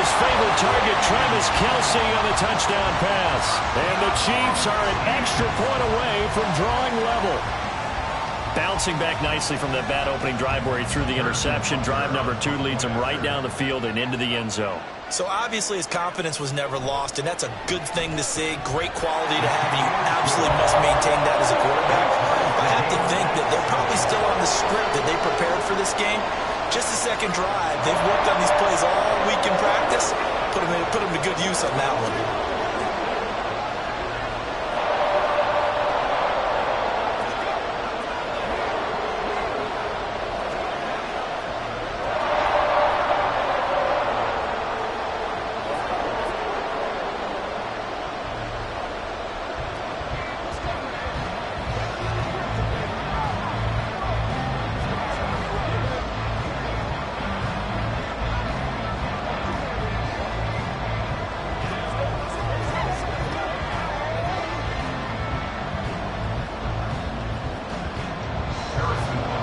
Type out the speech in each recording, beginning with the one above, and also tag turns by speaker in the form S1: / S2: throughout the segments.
S1: his favorite target, Travis Kelce, on the touchdown pass. And the Chiefs are an extra point away from drawing level. Bouncing back nicely from that bad opening drive where he threw the interception. Drive number 2 leads him right down the field and into the end zone.
S2: So obviously his confidence was never lost, and that's a good thing to see. Great quality to have, and you absolutely must maintain that as a quarterback. I have to think that they're probably still on the script that they prepared for this game. Just a second drive. They've worked on these plays all week in practice. Put them to good use on that one.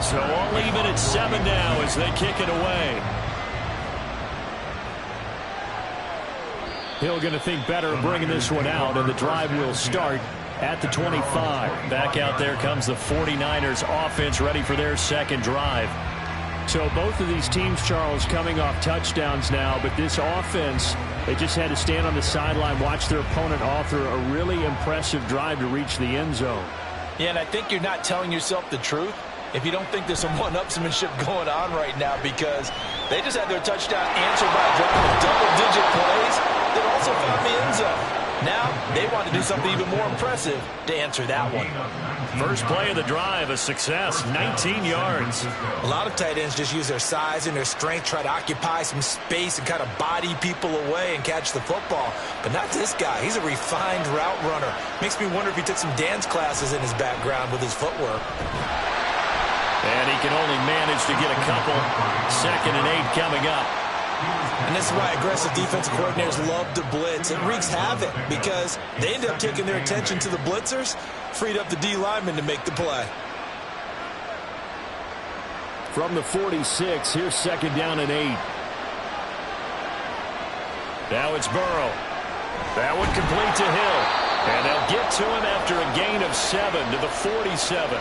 S1: So all even at 7 now as they kick it away. Hill going to think better of bringing this one out, and the drive will start at the 25. Back out there comes the 49ers offense, ready for their second drive. So both of these teams, Charles, coming off touchdowns now, but this offense, they just had to stand on the sideline, watch their opponent author a really impressive drive to reach the end zone.
S2: Yeah, and I think you're not telling yourself the truth if you don't think there's some one-upsmanship going on right now, because they just had their touchdown answered by a drive with double-digit plays that also found the end zone. Now they want to do something even more impressive to answer that one.
S1: First play of the drive, a success, 19 yards.
S2: A lot of tight ends just use their size and their strength, try to occupy some space and kind of body people away and catch the football. But not this guy. He's a refined route runner. Makes me wonder if he took some dance classes in his background with his footwork.
S1: And he can only manage to get a couple. 2nd and 8 coming up.
S2: And this is why aggressive defensive coordinators love to blitz. It wreaks havoc because they end up taking their attention to the blitzers, freed up the D lineman to make the play.
S1: From the 46, here's 2nd down and 8. Now it's Burrow. That one complete to Hill. And they'll get to him after a gain of 7 to the 47.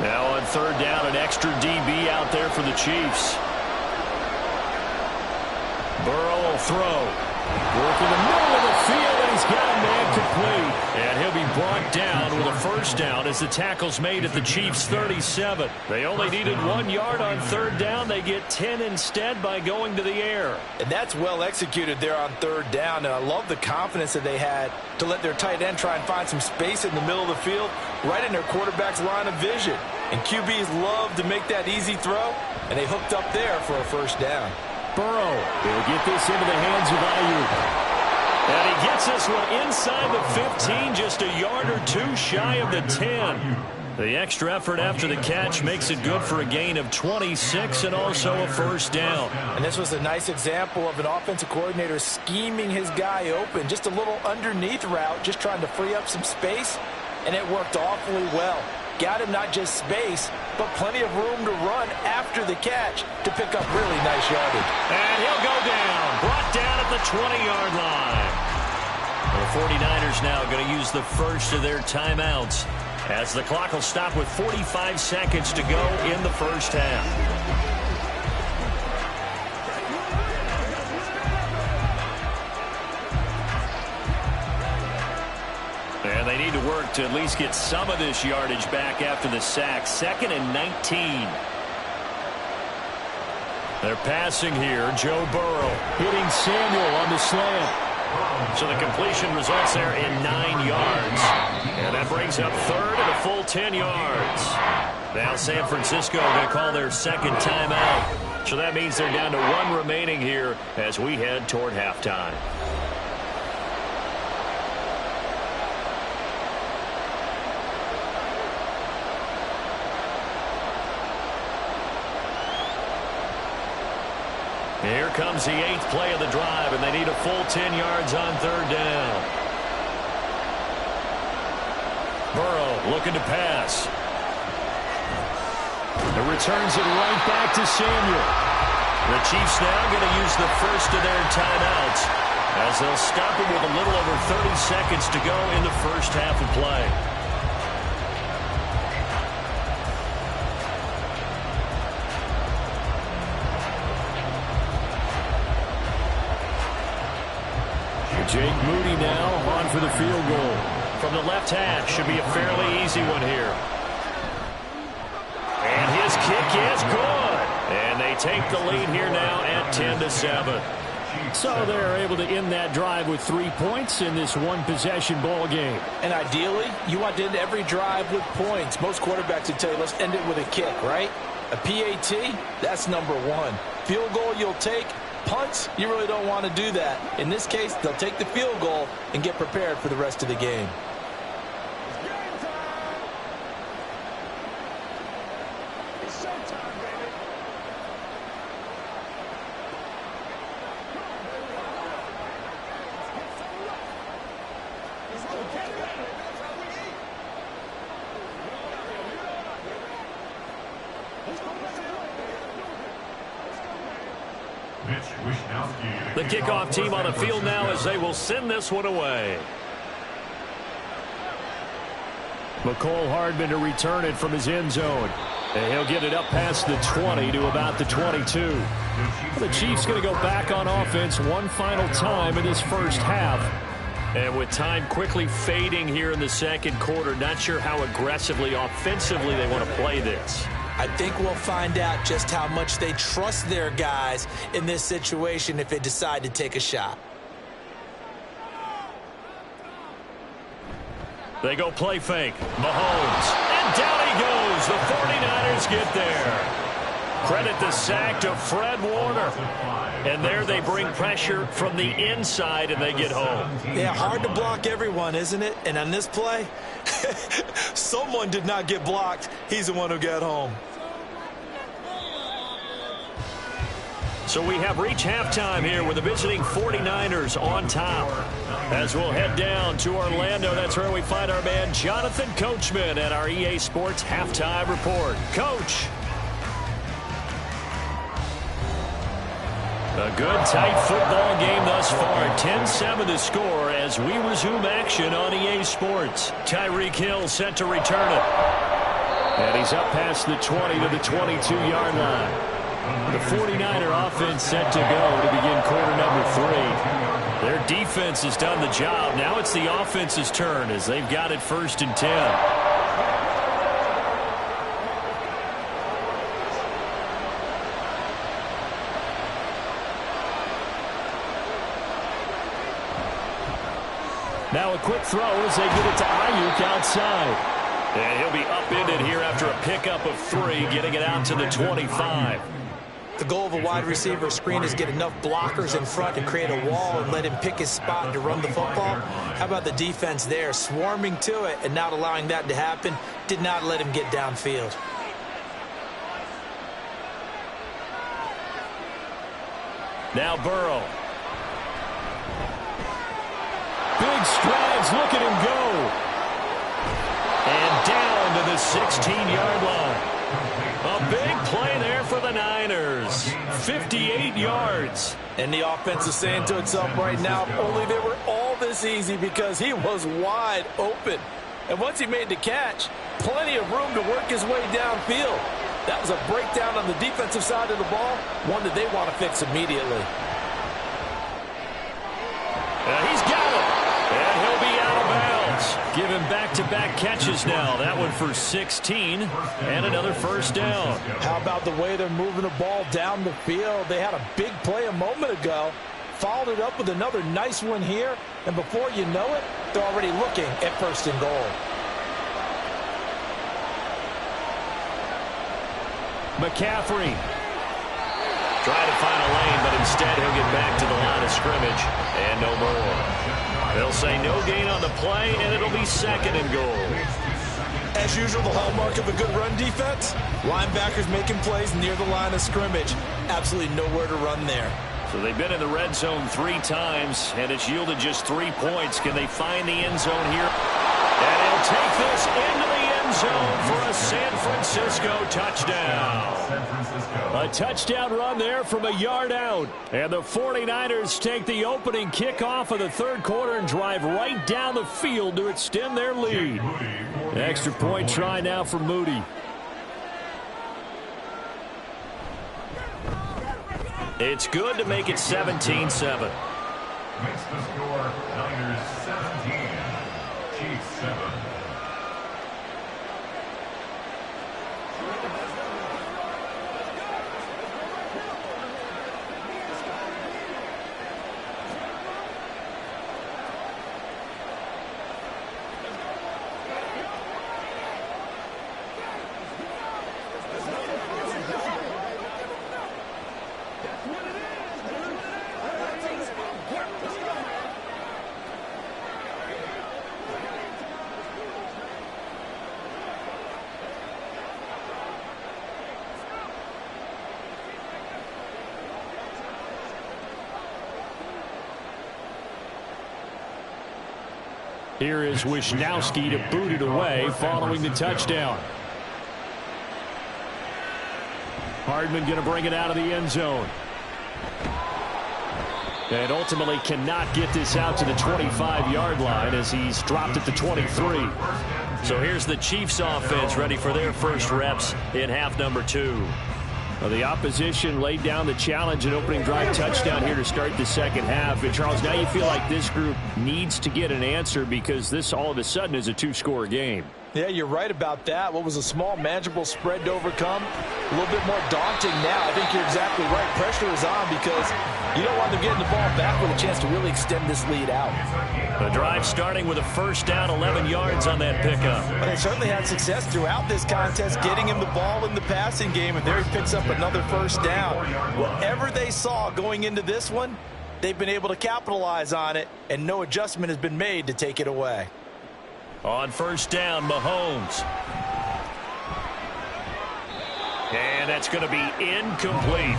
S1: Now on 3rd down, an extra DB out there for the Chiefs. Burrow will throw. Working the middle of the field, and he's got a man complete. And he'll be brought down with a first down as the tackle's made at the Chiefs' 37. They only needed 1 yard on 3rd down. They get 10 instead by going to the air.
S2: And that's well executed there on 3rd down. And I love the confidence that they had to let their tight end try and find some space in the middle of the field, right in their quarterback's line of vision. And QBs love to make that easy throw, and they hooked up there for a first down.
S1: Burrow will get this into the hands of Ayuk. And he gets this one inside the 15, just a yard or 2 shy of the 10. The extra effort after the catch makes it good for a gain of 26 and also a first down.
S2: And this was a nice example of an offensive coordinator scheming his guy open. Just a little underneath route, just trying to free up some space, and it worked awfully well. Got him not just space, but plenty of room to run after the catch to pick up really nice yardage.
S1: And he'll go down, brought down at the 20-yard line. The 49ers now going to use the first of their timeouts as the clock will stop with 45 seconds to go in the first half. And they need to work to at least get some of this yardage back after the sack. 2nd and 19. They're passing here. Joe Burrow hitting Samuel on the slant. So the completion results there in 9 yards. And that brings up 3rd and a full 10 yards. Now San Francisco going to call their second timeout. So that means they're down to 1 remaining here as we head toward halftime. Here comes the 8th play of the drive, and they need a full 10 yards on 3rd down. Burrow looking to pass. It returns it right back to Samuel. The Chiefs now going to use the first of their timeouts as they'll stop it with a little over 30 seconds to go in the first half of play. Jake Moody now on for the field goal. From the left hash, should be a fairly easy one here. And his kick is good. And they take the lead here now at 10-7. So they're able to end that drive with 3 points in this one-possession ball game.
S2: And ideally, you want to end every drive with points. Most quarterbacks would tell you, let's end it with a kick, right? A PAT, that's number one. Field goal you'll take. Punts, you really don't want to do that. In this case, they'll take the field goal and get prepared for the rest of the game.
S1: The kickoff team on the field now as they will send this one away. McCole Hardman to return it from his end zone. And he'll get it up past the 20 to about the 22. The Chiefs going to go back on offense one final time in this first half. And with time quickly fading here in the second quarter, not sure how aggressively, offensively they want to play this.
S2: I think we'll find out just how much they trust their guys in this situation if they decide to take a shot.
S1: They go play fake. Mahomes. And down he goes. The 49ers get there. Credit the sack to Fred Warner. And there they bring pressure from the inside and they get home.
S2: Yeah, hard to block everyone, isn't it? And on this play, someone did not get blocked. He's the one who got home.
S1: So we have reached halftime here with the visiting 49ers on top. As we'll head down to Orlando, that's where we find our man Jonathan Coachman at our EA Sports Halftime Report. Coach. A good, tight football game thus far. 10-7 to score as we resume action on EA Sports. Tyreek Hill set to return it. And he's up past the 20 to the 22-yard line. The 49er offense set to go to begin quarter number 3. Their defense has done the job. Now it's the offense's turn as they've got it 1st and 10. Now a quick throw as they get it to Ayuk outside. And he'll be upended here after a pickup of 3, getting it out to the 25.
S2: The goal of a wide receiver screen is get enough blockers in front to create a wall and let him pick his spot to run the football. How about the defense there, swarming to it and not allowing that to happen? Did not let him get downfield.
S1: Now Burrow. Big strides, look at him go. And down to the 16-yard line. A big play there for the Niners. 58 yards.
S2: And the offense is saying to itself right now, only they were all this easy because he was wide open. And once he made the catch, plenty of room to work his way downfield. That was a breakdown on the defensive side of the ball, one that they want to fix immediately.
S1: He's got it. And he'll be out of bounds. Give him back-to-back catches now. That one for 16 and another first down.
S2: How about the way they're moving the ball down the field? They had a big play a moment ago. Followed it up with another nice one here. And before you know it, they're already looking at 1st and goal.
S1: McCaffrey. Trying to find a lane, but instead he'll get back to the line of scrimmage. And no more. They'll say no gain on the play, and it'll be 2nd and goal.
S2: As usual, the hallmark of a good run defense, linebackers making plays near the line of scrimmage. Absolutely nowhere to run there.
S1: So they've been in the red zone 3 times, and it's yielded just 3 points. Can they find the end zone here? And he'll will take this into the end zone for a San Francisco touchdown. A touchdown run there from a yard out. And the 49ers take the opening kickoff of the third quarter and drive right down the field to extend their lead. Extra point try now for Moody. It's good to make it 17-7.
S3: Makes the score Niners 17, Chiefs 7.
S1: Here is Wisnowski to boot it away following the touchdown. Hardman going to bring it out of the end zone. And ultimately cannot get this out to the 25-yard line as he's dropped at the 23. So here's the Chiefs offense ready for their first reps in half number 2. Well, the opposition laid down the challenge and opening drive touchdown here to start the second half. And, Charles, now you feel like this group needs to get an answer because this all of a sudden is a two-score game.
S2: Yeah, you're right about that. What was a small, manageable spread to overcome, a little bit more daunting now. I think you're exactly right. Pressure is on because you don't want them getting the ball back with a chance to really extend this lead out.
S1: The drive starting with a first down, 11 yards on that pickup.
S2: But they certainly had success throughout this contest, getting him the ball in the passing game, and there he picks up another first down. Whatever they saw going into this one, they've been able to capitalize on it, and no adjustment has been made to take it away.
S1: On first down, Mahomes. And that's going to be incomplete.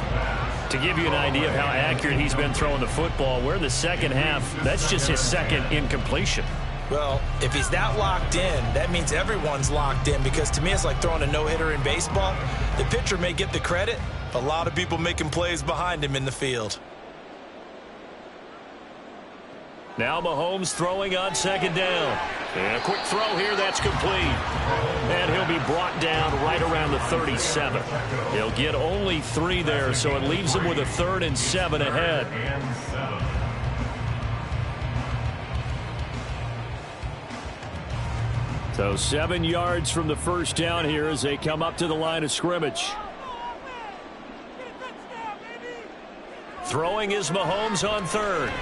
S1: To give you an idea of how accurate he's been throwing the football, we're in the second half. That's just his second incompletion.
S2: Well, if he's that locked in, that means everyone's locked in, because to me it's like throwing a no-hitter in baseball. The pitcher may get the credit, but a lot of people making plays behind him in the field.
S1: Now Mahomes throwing on second down. And a quick throw here, that's complete. And he'll be brought down right around the 37. He'll get only 3 there, so it leaves him with a 3rd and 7 ahead. So 7 yards from the first down here as they come up to the line of scrimmage. Throwing is Mahomes on 3rd.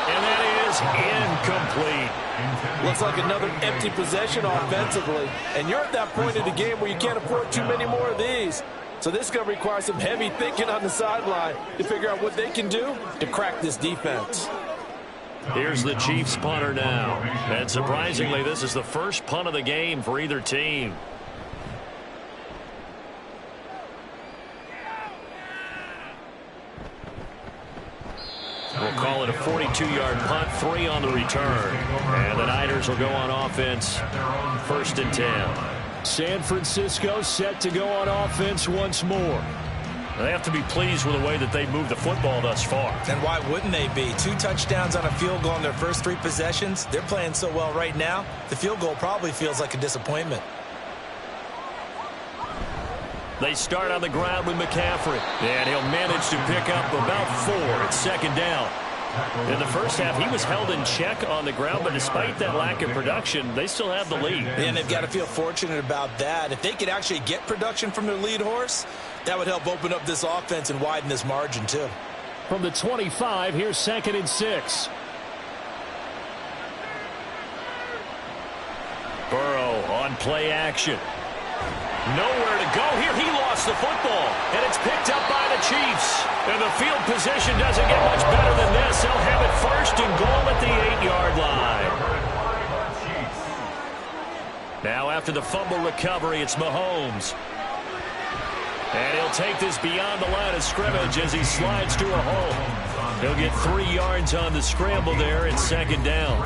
S1: And that is incomplete.
S4: Looks like another empty possession offensively. And you're at that point in the game where you can't afford too many more of these. So this is going to require some heavy thinking on the sideline to figure out what they can do to crack this defense.
S1: Here's the Chiefs punter now. And surprisingly, this is the first punt of the game for either team. We'll call it a 42-yard punt, 3 on the return. And the Niners will go on offense, 1st and 10. San Francisco set to go on offense once more. They have to be pleased with the way that they moved the football thus far.
S2: And why wouldn't they be? 2 touchdowns on a field goal in their first 3 possessions. They're playing so well right now, the field goal probably feels like a disappointment.
S1: They start on the ground with McCaffrey. And he'll manage to pick up about 4 at second down. In the first half, he was held in check on the ground, but despite that lack of production, they still have the lead.
S2: And they've got to feel fortunate about that. If they could actually get production from their lead horse, that would help open up this offense and widen this margin, too.
S1: From the 25, here's 2nd and 6. Burrow on play action. Nowhere to go here. He lost the football, and it's picked up by the Chiefs. And the field position doesn't get much better than this. They'll have it 1st and goal at the 8-yard line. Now after the fumble recovery, it's Mahomes. And he'll take this beyond the line of scrimmage as he slides to a hole. He'll get 3 yards on the scramble there at second down.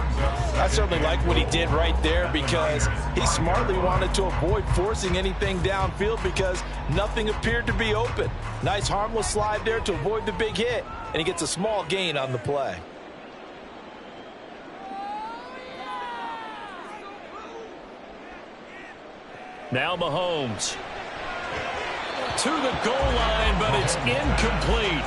S4: I certainly like what he did right there because he smartly wanted to avoid forcing anything downfield because nothing appeared to be open. Nice harmless slide there to avoid the big hit, and he gets a small gain on the play.
S1: Now Mahomes. To the goal line, but it's incomplete.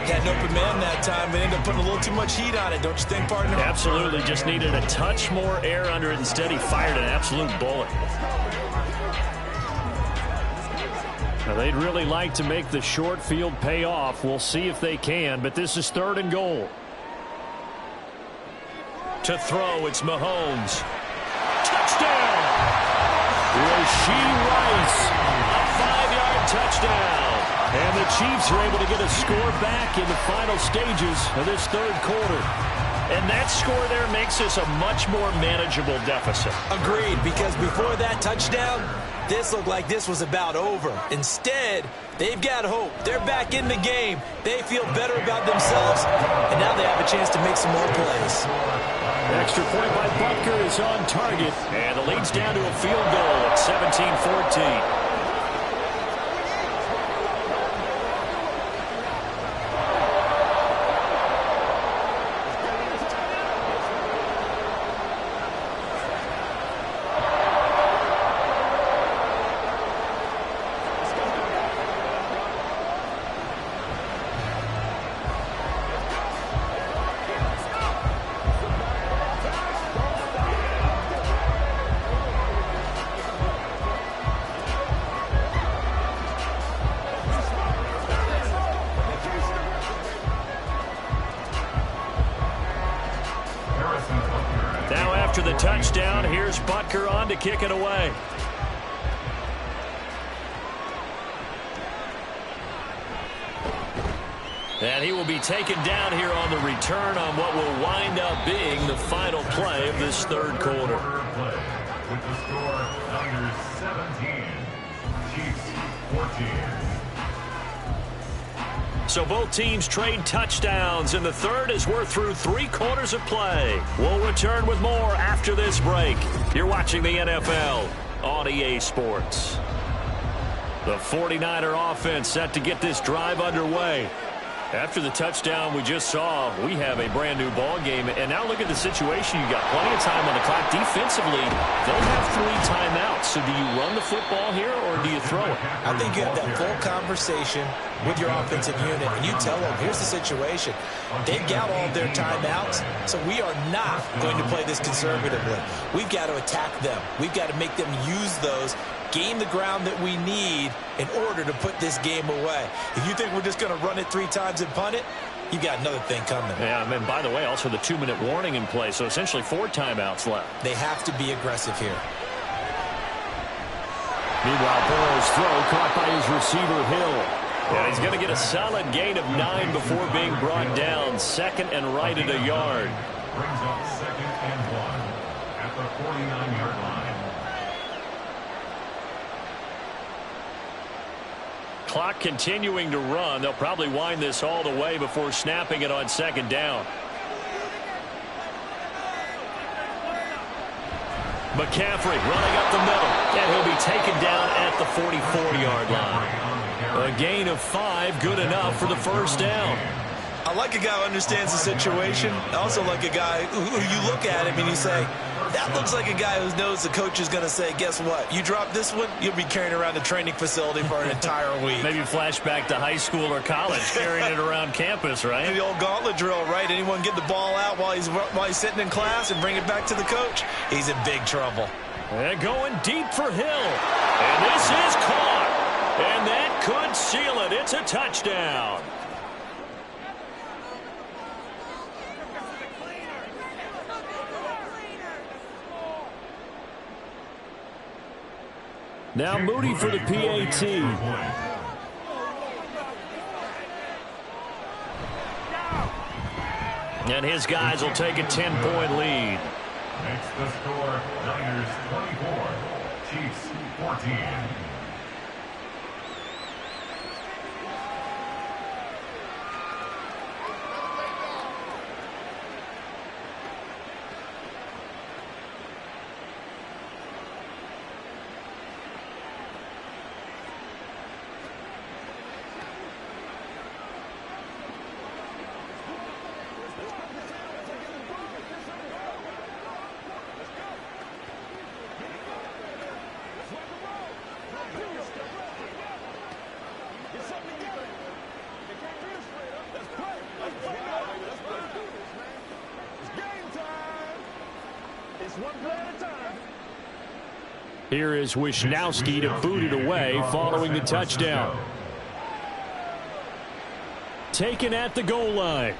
S2: Had an open man that time, but ended up putting a little too much heat on it, don't you think, partner?
S1: Absolutely, just needed a touch more air under it. Instead, he fired an absolute bullet. Now, they'd really like to make the short field pay off. We'll see if they can, but this is 3rd and goal. To throw, it's Mahomes. Touchdown! Rashee Rice, a 5-yard touchdown. And the Chiefs are able to get a score back in the final stages of this 3rd quarter. And that score there makes this a much more manageable deficit.
S2: Agreed, because before that touchdown, this looked like this was about over. Instead, they've got hope. They're back in the game. They feel better about themselves, and now they have a chance to make some more plays.
S1: Extra point by Butker is on target, and the lead's down to a field goal at 17-14. After the touchdown, here's Butker on to kick it away. And he will be taken down here on the return on what will wind up being the final play of this 3rd quarter.
S3: With the score, Niners 17, Chiefs 14.
S1: So both teams trade touchdowns in the 3rd as we're through 3 quarters of play. We'll return with more after this break. You're watching the NFL on EA Sports. The 49er offense set to get this drive underway. After the touchdown we just saw, we have a brand new ball game. And now look at the situation. You got plenty of time on the clock. Defensively, they'll have 3 timeouts. So do you run the football here or do you throw it?
S2: I think you have that full conversation with your offensive unit, and you tell them, here's the situation. They've got all of their timeouts, so we are not going to play this conservatively. We've got to attack them. We've got to make them use those, gain the ground that we need in order to put this game away. If you think we're just going to run it 3 times and punt it, you got another thing coming.
S1: Yeah, and by the way, also the 2-minute warning in play, so essentially 4 timeouts left.
S2: They have to be aggressive here.
S1: Meanwhile, Burrow's throw caught by his receiver, Hill. And he's going to get a solid gain of 9 before being brought down. 2nd and right at a yard.
S3: Brings up 2nd and 1 at the 49-yard line.
S1: Clock continuing to run. They'll probably wind this all the way before snapping it on 2nd down. McCaffrey running up the middle. And he'll be taken down at the 44-yard line. A gain of 5, good enough for the 1st down.
S2: I like a guy who understands the situation. I also like a guy who you look at him and you say, that looks like a guy who knows the coach is going to say, guess what? You drop this one, you'll be carrying around the training facility for an entire week.
S1: Maybe flashback to high school or college, carrying it around campus, right?
S2: The old gauntlet drill, right? Anyone get the ball out while he's sitting in class and bring it back to the coach? He's in big trouble.
S1: And going deep for Hill. And this is caught. And that could seal it. It's a touchdown. Now Moody for the PAT. And his guys will take a 10-point lead.
S3: Makes the score Niners 24, Chiefs 14.
S1: Here is Wisnowski to boot it away following the touchdown. Taken at the goal line.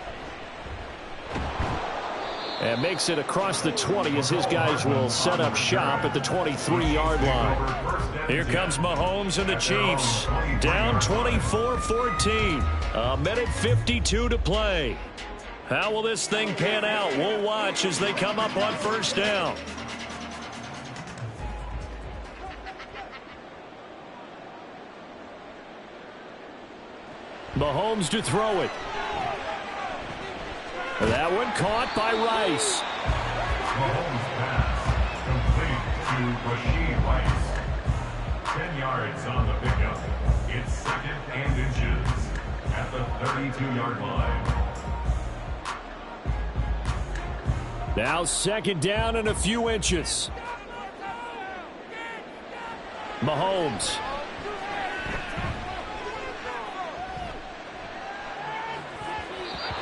S1: And makes it across the 20 as his guys will set up shop at the 23-yard line. Here comes Mahomes and the Chiefs. Down 24-14. A minute 52 to play. How will this thing pan out? We'll watch as they come up on first down. Mahomes to throw it. That one caught by Rice.
S3: Mahomes pass complete to Rashid Rice. 10 yards on the pickup. It's 2nd and inches at the 32-yard line.
S1: Now 2nd down and a few inches. Mahomes.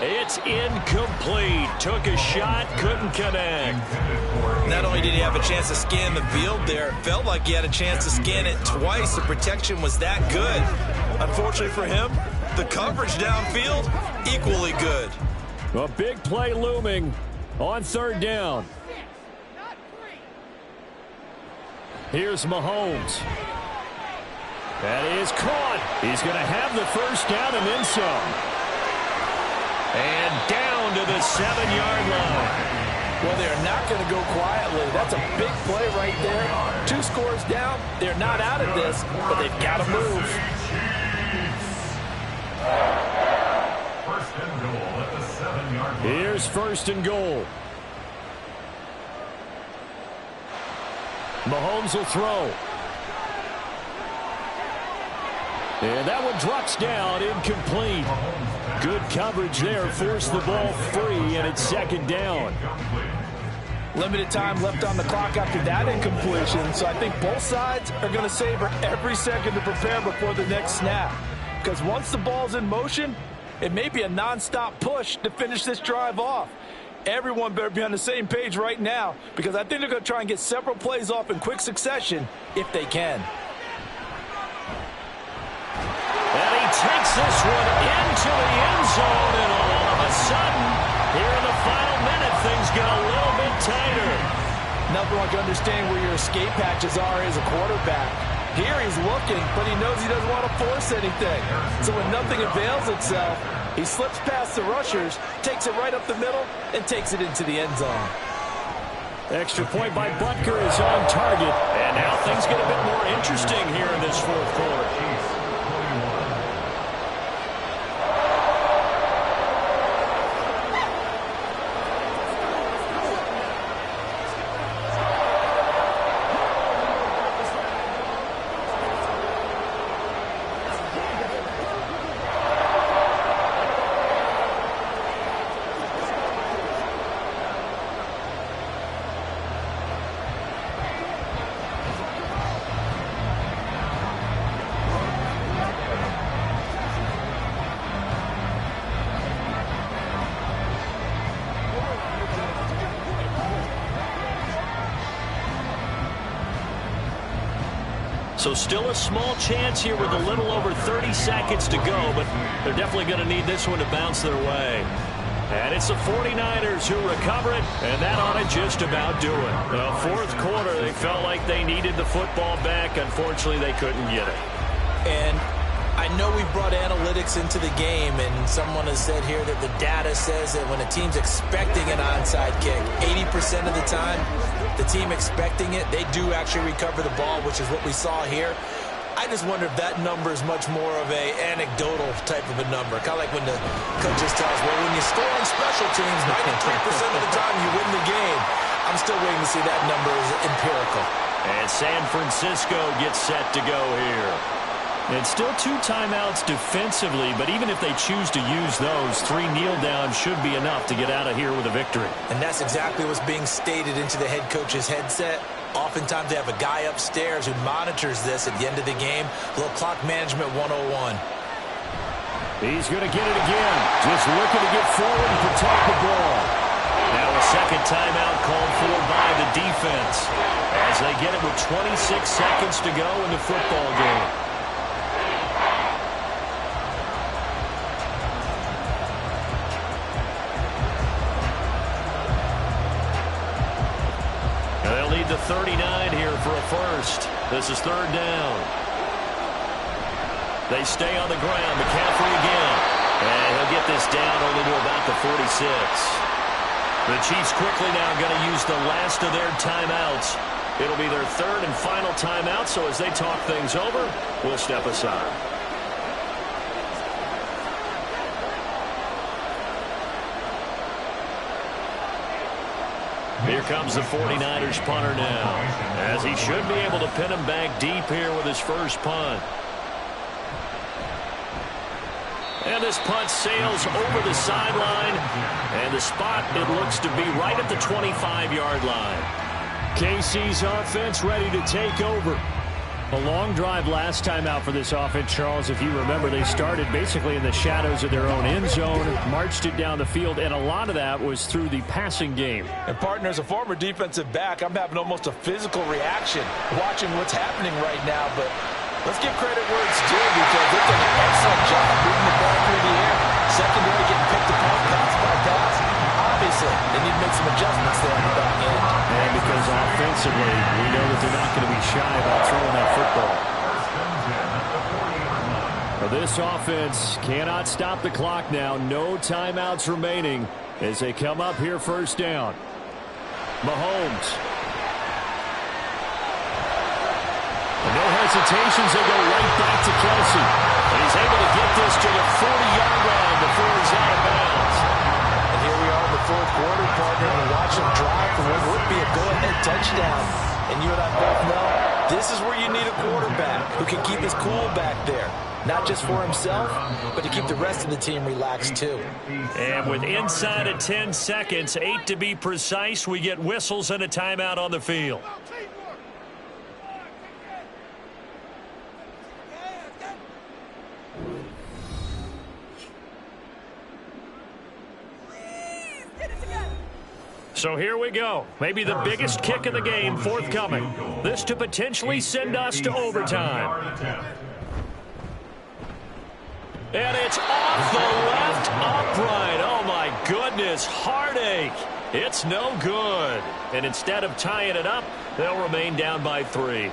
S1: It's incomplete. Took a shot, couldn't connect.
S2: Not only did he have a chance to scan the field there, it felt like he had a chance to scan it twice. The protection was that good. Unfortunately for him, the coverage downfield, equally good.
S1: A big play looming on 3rd down. Here's Mahomes. That is caught. He's going to have the first down and then some. And down to the 7-yard line.
S4: Well, they're not going to go quietly. That's a big play right there. 2 scores down. They're not out of this, but they've got to move.
S3: First and goal at the 7-yard line.
S1: Here's 1st and goal. Mahomes will throw. And that one drops down, incomplete. Good coverage there, forced the ball free, and it's 2nd down.
S4: Limited time left on the clock after that incompletion, so I think both sides are going to savor every second to prepare before the next snap. Because once the ball's in motion, it may be a non-stop push to finish this drive off. Everyone better be on the same page right now, because I think they're going to try and get several plays off in quick succession if they can.
S1: And he takes this one into the end zone, and all of a sudden, here in the final minute, things get a little bit tighter.
S4: Nothing like understanding where your escape hatches are as a quarterback. Here he's looking, but he knows he doesn't want to force anything. So when nothing avails itself, he slips past the rushers, takes it right up the middle, and takes it into the end zone.
S1: Extra point by Butker is on target, and now things get a bit more interesting here in this 4th quarter. So still a small chance here with a little over 30 seconds to go, but they're definitely going to need this one to bounce their way. And it's the 49ers who recover it, and that ought to just about do it. The 4th quarter, they felt like they needed the football back. Unfortunately, they couldn't get it.
S2: And I know we brought analytics into the game, and someone has said here that the data says that when a team's expecting an onside kick, 80% of the time, the team expecting it, they do actually recover the ball, which is what we saw here. I just wonder if that number is much more of a anecdotal type of a number. Kind of like when the coaches tell us, well, when you score on special teams, 93% of the time you win the game. I'm still waiting to see that number is empirical.
S1: And San Francisco gets set to go here. And still 2 timeouts defensively, but even if they choose to use those, 3 kneel downs should be enough to get out of here with a victory.
S2: And that's exactly what's being stated into the head coach's headset. Oftentimes they have a guy upstairs who monitors this at the end of the game. A little clock management 101.
S1: He's going to get it again. Just looking to get forward and protect the ball. Now a second timeout called for by the offense as they get it with 26 seconds to go in the football game. And they'll need the 39 here for a first. This is third down. They stay on the ground. McCaffrey again. And he'll get this down only to about the 46. The Chiefs quickly now going to use the last of their timeouts. It'll be their third and final timeout, so as they talk things over, we'll step aside. Here comes the 49ers punter now, as he should be able to pin him back deep here with his first punt. And this punt sails over the sideline, and the spot, it looks to be right at the 25-yard line. KC's offense ready to take over. A long drive last time out for this offense, Charles. If you remember, they started basically in the shadows of their own end zone, marched it down the field, and a lot of that was through the passing game.
S4: And, partner, as a former defensive back, I'm having almost a physical reaction watching what's happening right now, but let's give credit where it's due because they've done an excellent job moving the ball through the air. Secondary getting picked apart pass by pass. Obviously, they need to make some adjustments there on the back end.
S1: And because offensively, we know that they're not going to be shy about throwing that football. Well, this offense cannot stop the clock now. No timeouts remaining as they come up here first down. Mahomes. No hesitations, they go right back to Kelsey. And he's able to get this to the 40-yard line before he's out of bounds.
S4: And here we are in the fourth quarter, partner, and watch him drive for what would be a go-ahead touchdown. And you and I both know this is where you need a quarterback who can keep his cool back there. Not just for himself, but to keep the rest of the team relaxed too.
S1: And with inside of 10 seconds, 8 to be precise, we get whistles and a timeout on the field. So here we go. Maybe the biggest kick of the game forthcoming. This to potentially send us to overtime. And it's off the left upright. Oh, my goodness. Heartache. It's no good. And instead of tying it up, they'll remain down by 3.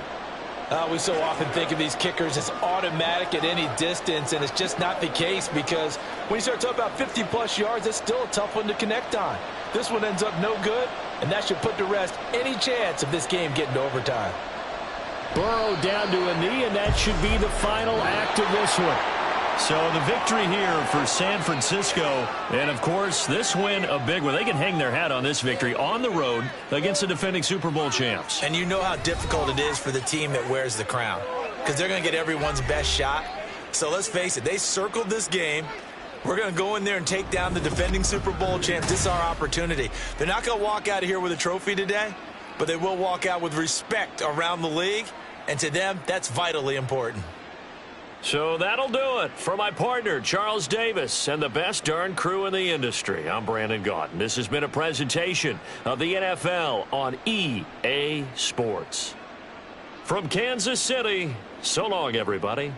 S4: We so often think of these kickers as automatic at any distance, and it's just not the case because when you start talking about 50-plus yards, it's still a tough one to connect on. This one ends up no good, and that should put to rest any chance of this game getting to overtime.
S1: Burrow down to a knee, and that should be the final act of this one. So the victory here for San Francisco. And, of course, this win a big one. They can hang their hat on this victory on the road against the defending Super Bowl champs.
S2: And you know how difficult it is for the team that wears the crown because they're going to get everyone's best shot. So let's face it, they circled this game. We're going to go in there and take down the defending Super Bowl champs. This is our opportunity. They're not going to walk out of here with a trophy today, but they will walk out with respect around the league. And to them, that's vitally important.
S1: So that'll do it for my partner, Charles Davis, and the best darn crew in the industry. I'm Brandon Gaudin. This has been a presentation of the NFL on EA Sports. From Kansas City, so long, everybody.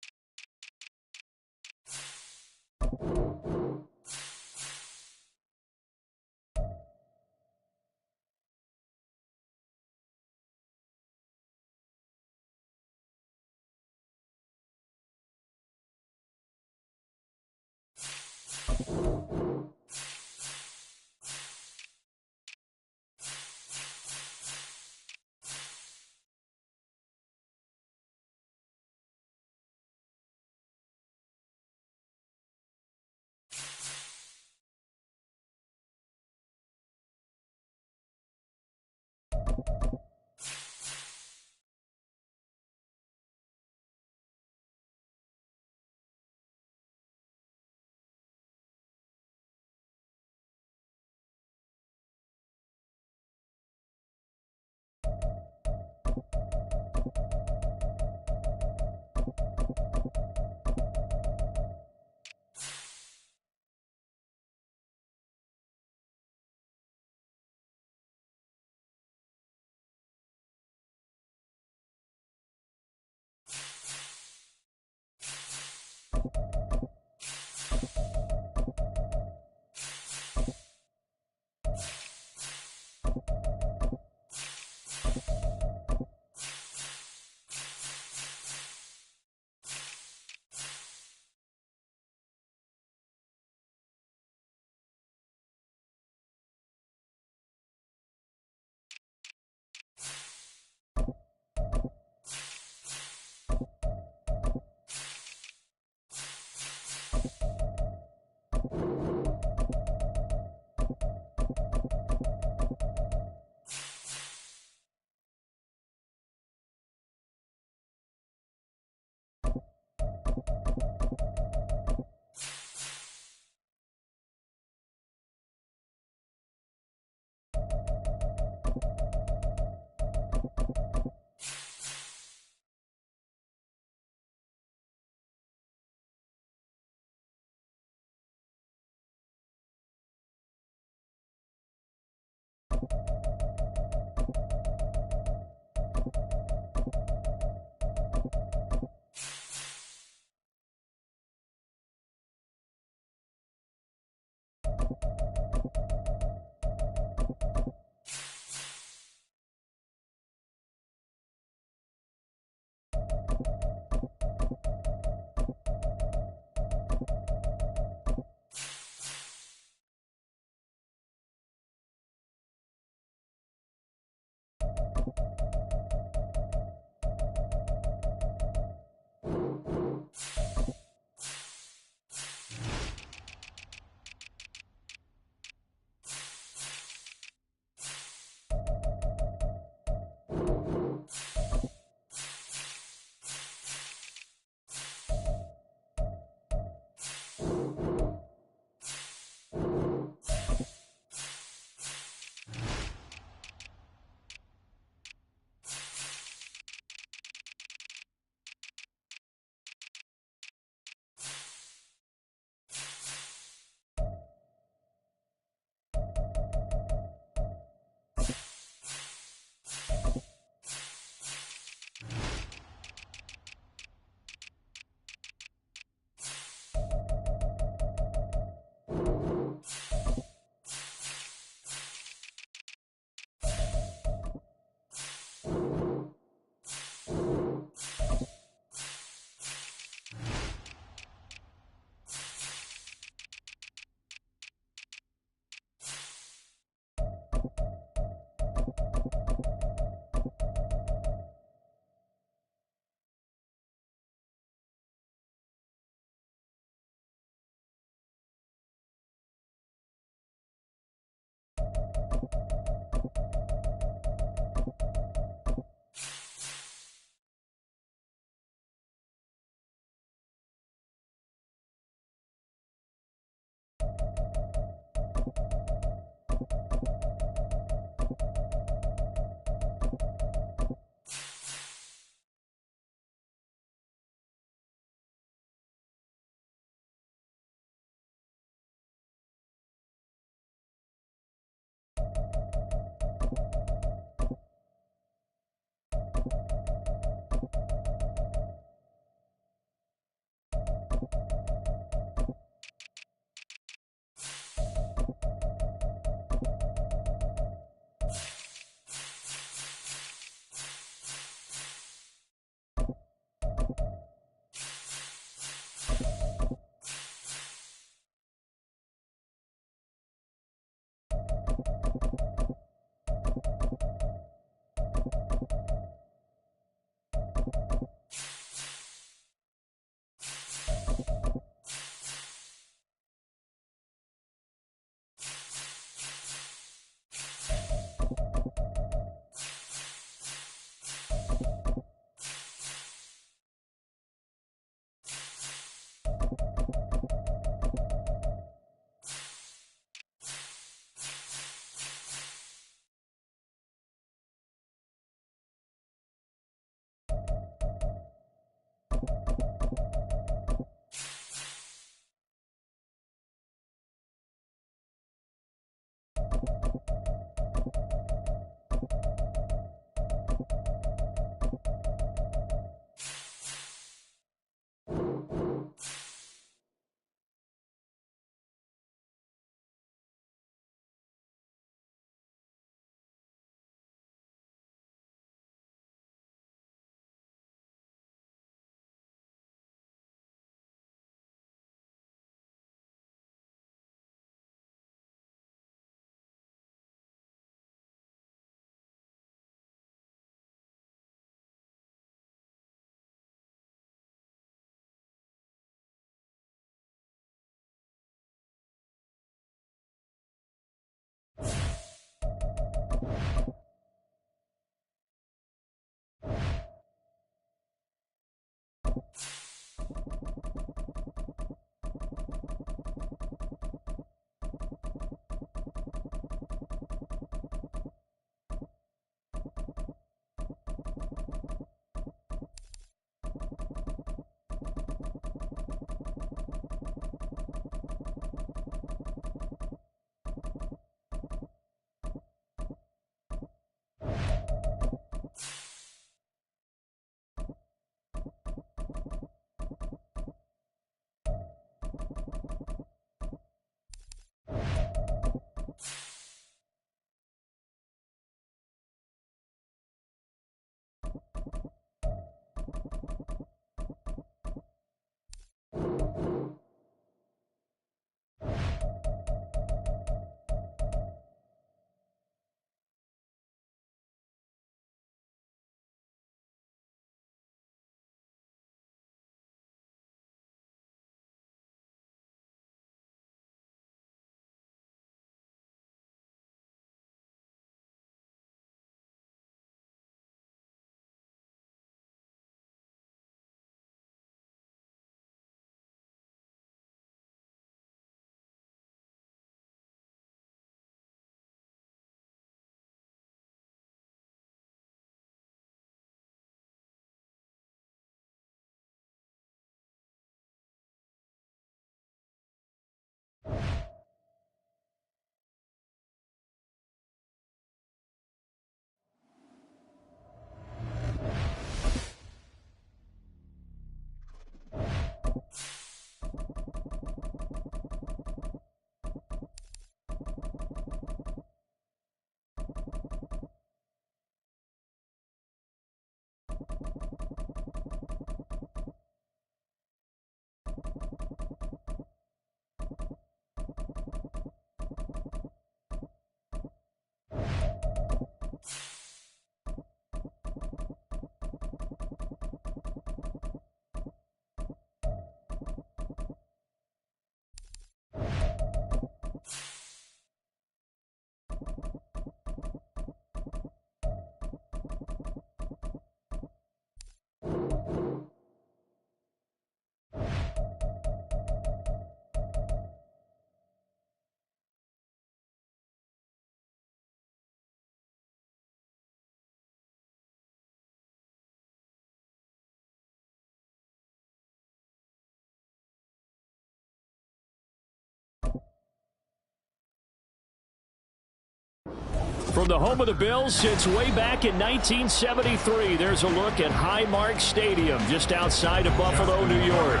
S1: From the home of the Bills since way back in 1973, there's a look at Highmark Stadium just outside of Buffalo, New York.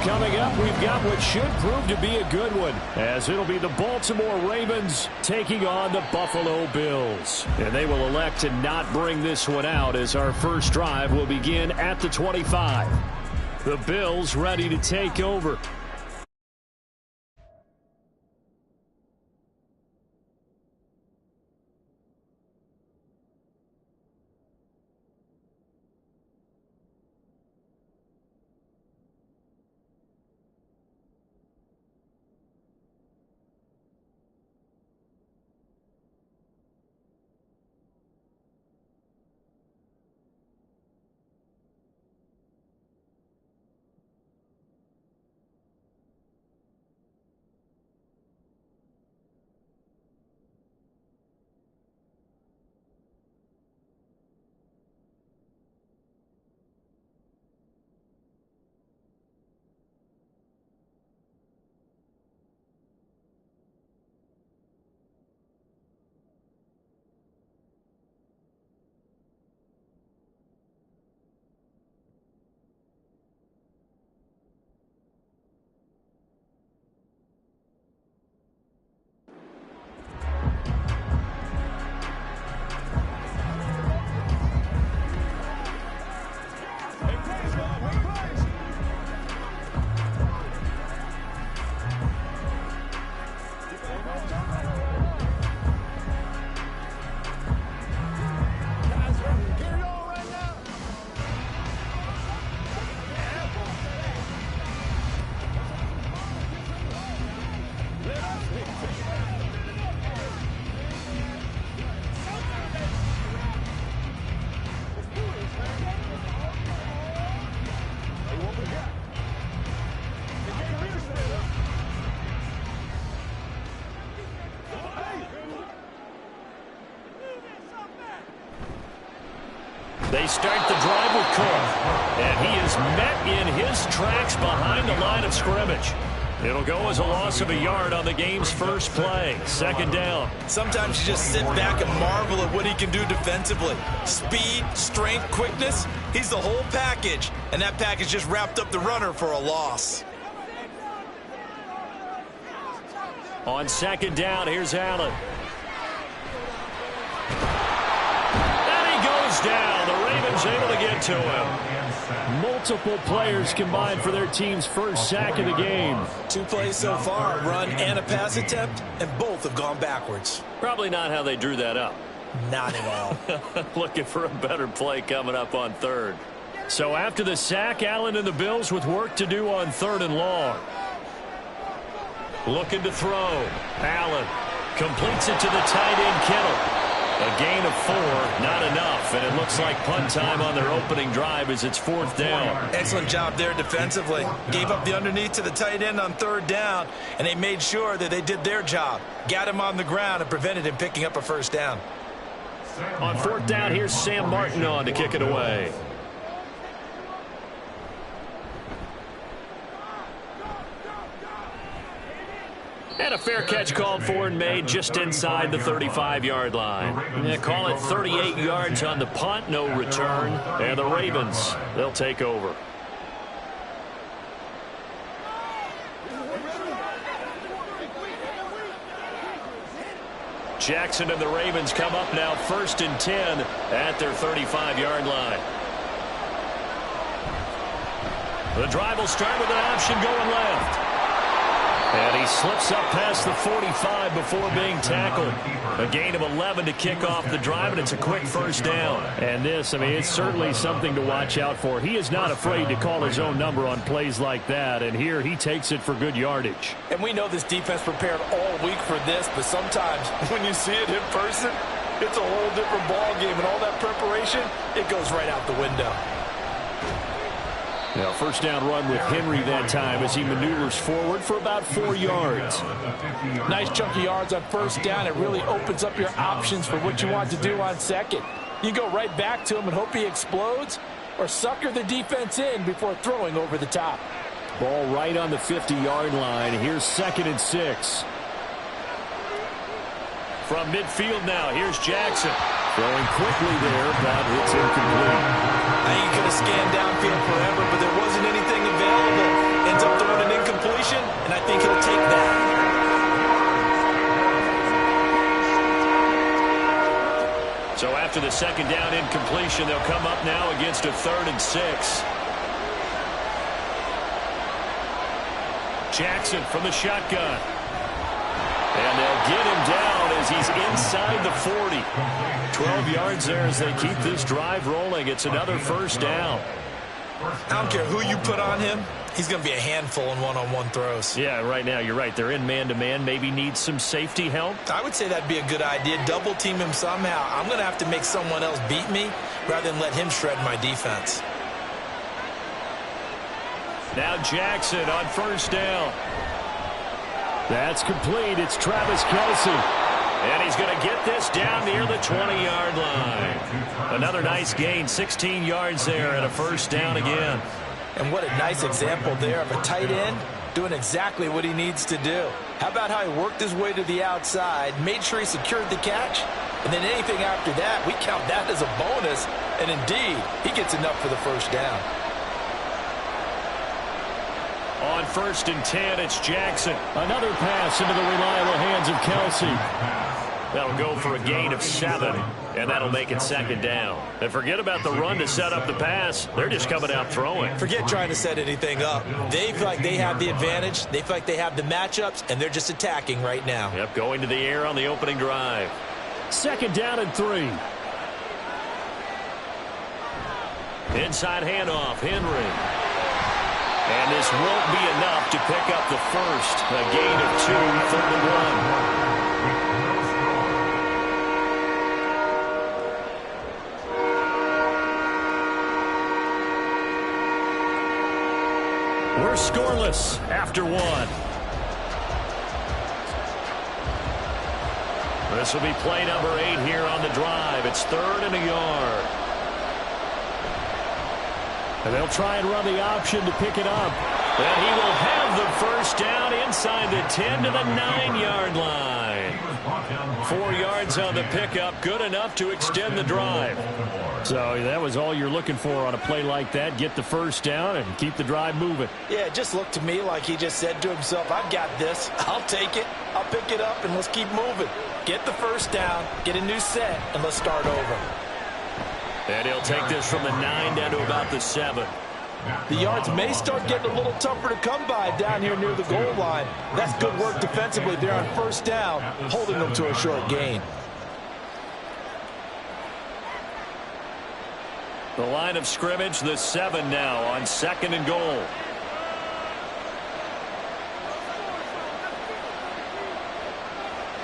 S1: Coming up, we've got what should prove to be a good one, as it'll be the Baltimore Ravens taking on the Buffalo Bills. And they will elect to not bring this one out, as our first drive will begin at the 25. The Bills ready to take over. They start the drive with Cook. And he is met in his tracks behind the line of scrimmage. It'll go as a loss of a yard on the game's first play. Second down.
S2: Sometimes you just sit back and marvel at what he can do defensively. Speed, strength, quickness. He's the whole package. And that package just wrapped up the runner for a loss.
S1: On second down, here's Allen. And he goes down. The Ravens able to get to him. Multiple players combined for their team's first sack of the game.
S2: 2 plays so far, a run and a pass attempt, and both have gone backwards.
S1: Probably not how they drew that up.
S2: Not at all.
S1: Looking for a better play coming up on third. So after the sack, Allen and the Bills with work to do on 3rd and long. Looking to throw. Allen completes it to the tight end, Kittle. A gain of 4, not enough, and it looks like punt time on their opening drive as it's 4th down.
S2: Excellent job there defensively. Gave up the underneath to the tight end on 3rd down, and they made sure that they did their job. Got him on the ground and prevented him picking up a first down.
S1: On 4th down, here's Sam Martin on to kick it away. And a fair catch called for and made just inside the 35-yard line. Yeah, call it 38 yards on the punt, no return. And the Ravens, they'll take over. Jackson and the Ravens come up now 1st and 10 at their 35-yard line. The drive will start with an option going left. And he slips up past the 45 before being tackled. A gain of 11 to kick off the drive, and it's a quick first down. And this, I mean, it's certainly something to watch out for. He is not afraid to call his own number on plays like that, and here he takes it for good yardage.
S4: And we know this defense prepared all week for this, but sometimes when you see it in person, it's a whole different ball game, and all that preparation, it goes right out the window.
S1: Now, first down run with Henry that time as he maneuvers forward for about 4 yards.
S4: Nice chunk of yards on first down. It really opens up your options for what you want to do on second. You go right back to him and hope he explodes, or sucker the defense in before throwing over the top.
S1: Ball right on the 50-yard line. Here's 2nd and 6. From midfield now, here's Jackson. Throwing quickly there, but it's incomplete.
S2: I think he could have scanned downfield forever, but there wasn't anything available. Ends up throwing an incompletion, and I think he'll take that.
S1: So after the second down incompletion, they'll come up now against a 3rd and 6. Jackson from the shotgun. And they'll get him down as he's inside the 40. 12 yards there as they keep this drive rolling. It's another first down.
S2: I don't care who you put on him. He's going to be a handful in one-on-one throws.
S1: Yeah, right now you're right. They're in man-to-man. Maybe needs some safety help.
S2: I would say that'd be a good idea. Double team him somehow. I'm going to have to make someone else beat me rather than let him shred my defense.
S1: Now Jackson on first down. That's complete. It's Travis Kelce. And he's going to get this down near the 20-yard line. Another nice gain, 16 yards there and a first down again.
S2: And what a nice example there of a tight end doing exactly what he needs to do. How about how he worked his way to the outside, made sure he secured the catch, and then anything after that, we count that as a bonus. And indeed, he gets enough for the first down.
S1: On 1st and 10, it's Jackson. Another pass into the reliable hands of Kelce. That'll go for a gain of 7, and that'll make it 2nd down. And forget about the run to set up the pass. They're just coming out throwing.
S2: Forget trying to set anything up. They feel like they have the advantage. They feel like they have the matchups, and they're just attacking right now.
S1: Yep, going to the air on the opening drive. 2nd down and 3. Inside handoff, Henry. And this won't be enough to pick up the first. A gain of 2, 3rd and 1. We're scoreless after 1. This will be play number 8 here on the drive. It's 3rd and a yard. And they'll try and run the option to pick it up. And he will have the first down inside the 10 to the 9-yard line. 4 yards on the pickup, good enough to extend the drive. So that was all you're looking for on a play like that. Get the first down and keep the drive moving.
S2: Yeah, it just looked to me like he just said to himself, I've got this. I'll take it. I'll pick it up, and let's keep moving. Get the first down, get a new set, and let's start over.
S1: And he'll take this from the 9 down to about the 7.
S4: The yards may start getting a little tougher to come by down here near the goal line. That's good work defensively there on first down, holding them to a short gain.
S1: The line of scrimmage, the 7 now on 2nd and goal.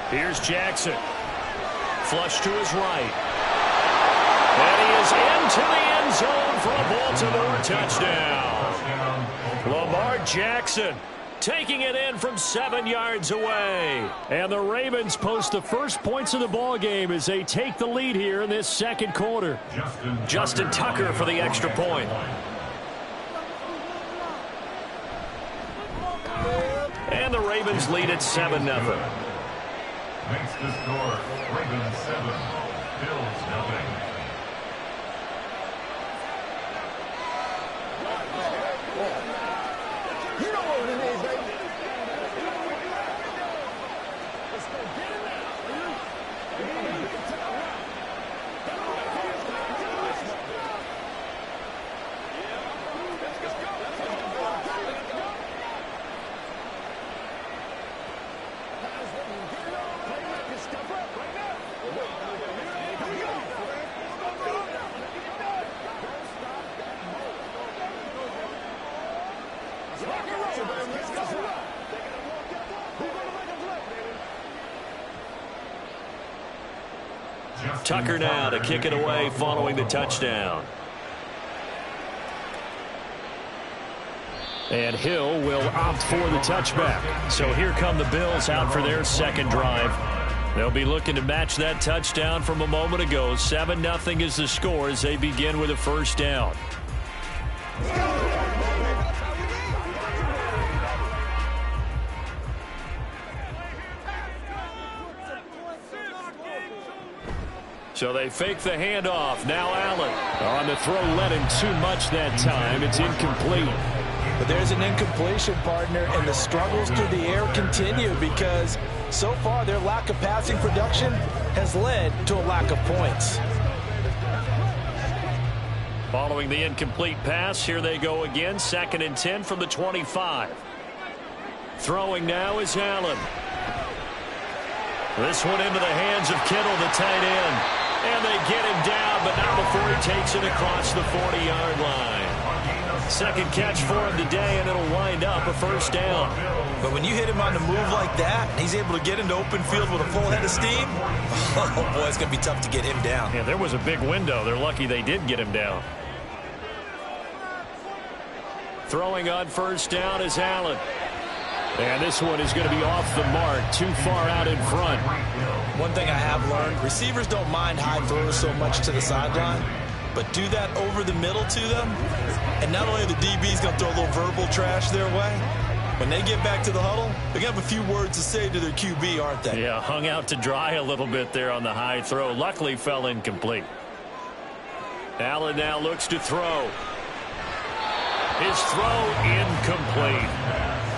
S1: Here's Jackson. Flush to his right. And he is into the end zone for a Baltimore touchdown. Lamar Jackson taking it in from 7 yards away. And the Ravens post the first points of the ball game as they take the lead here in this second quarter. Justin Tucker for the extra point. And the Ravens lead at 7-0.
S3: Makes the score Ravens 7, Bills 0.
S1: Tucker now to kick it away following the touchdown. And Hill will opt for the touchback. So here come the Bills out for their second drive. They'll be looking to match that touchdown from a moment ago. 7-0 is the score as they begin with a first down. So they fake the handoff. Now Allen. On the throw, led him too much that time. It's incomplete.
S4: But there's an incompletion, partner, and the struggles through the air continue because so far their lack of passing production has led to a lack of points.
S1: Following the incomplete pass, here they go again. 2nd and 10 from the 25. Throwing now is Allen. This one into the hands of Kittle, the tight end. And they get him down, but not before he takes it across the 40-yard line. Second catch for him today, and it'll wind up a first down.
S2: But when you hit him on the move like that, and he's able to get into open field with a full head of steam, oh, boy, it's going to be tough to get him down.
S1: Yeah, there was a big window. They're lucky they did get him down. Throwing on first down is Allen. And this one is going to be off the mark, too far out in front.
S2: One thing I have learned, receivers don't mind high throws so much to the sideline, but do that over the middle to them, and not only are the DBs going to throw a little verbal trash their way, when they get back to the huddle, they're going to have a few words to say to their QB, aren't they?
S1: Yeah, hung out to dry a little bit there on the high throw. Luckily fell incomplete. Allen now looks to throw. His throw incomplete.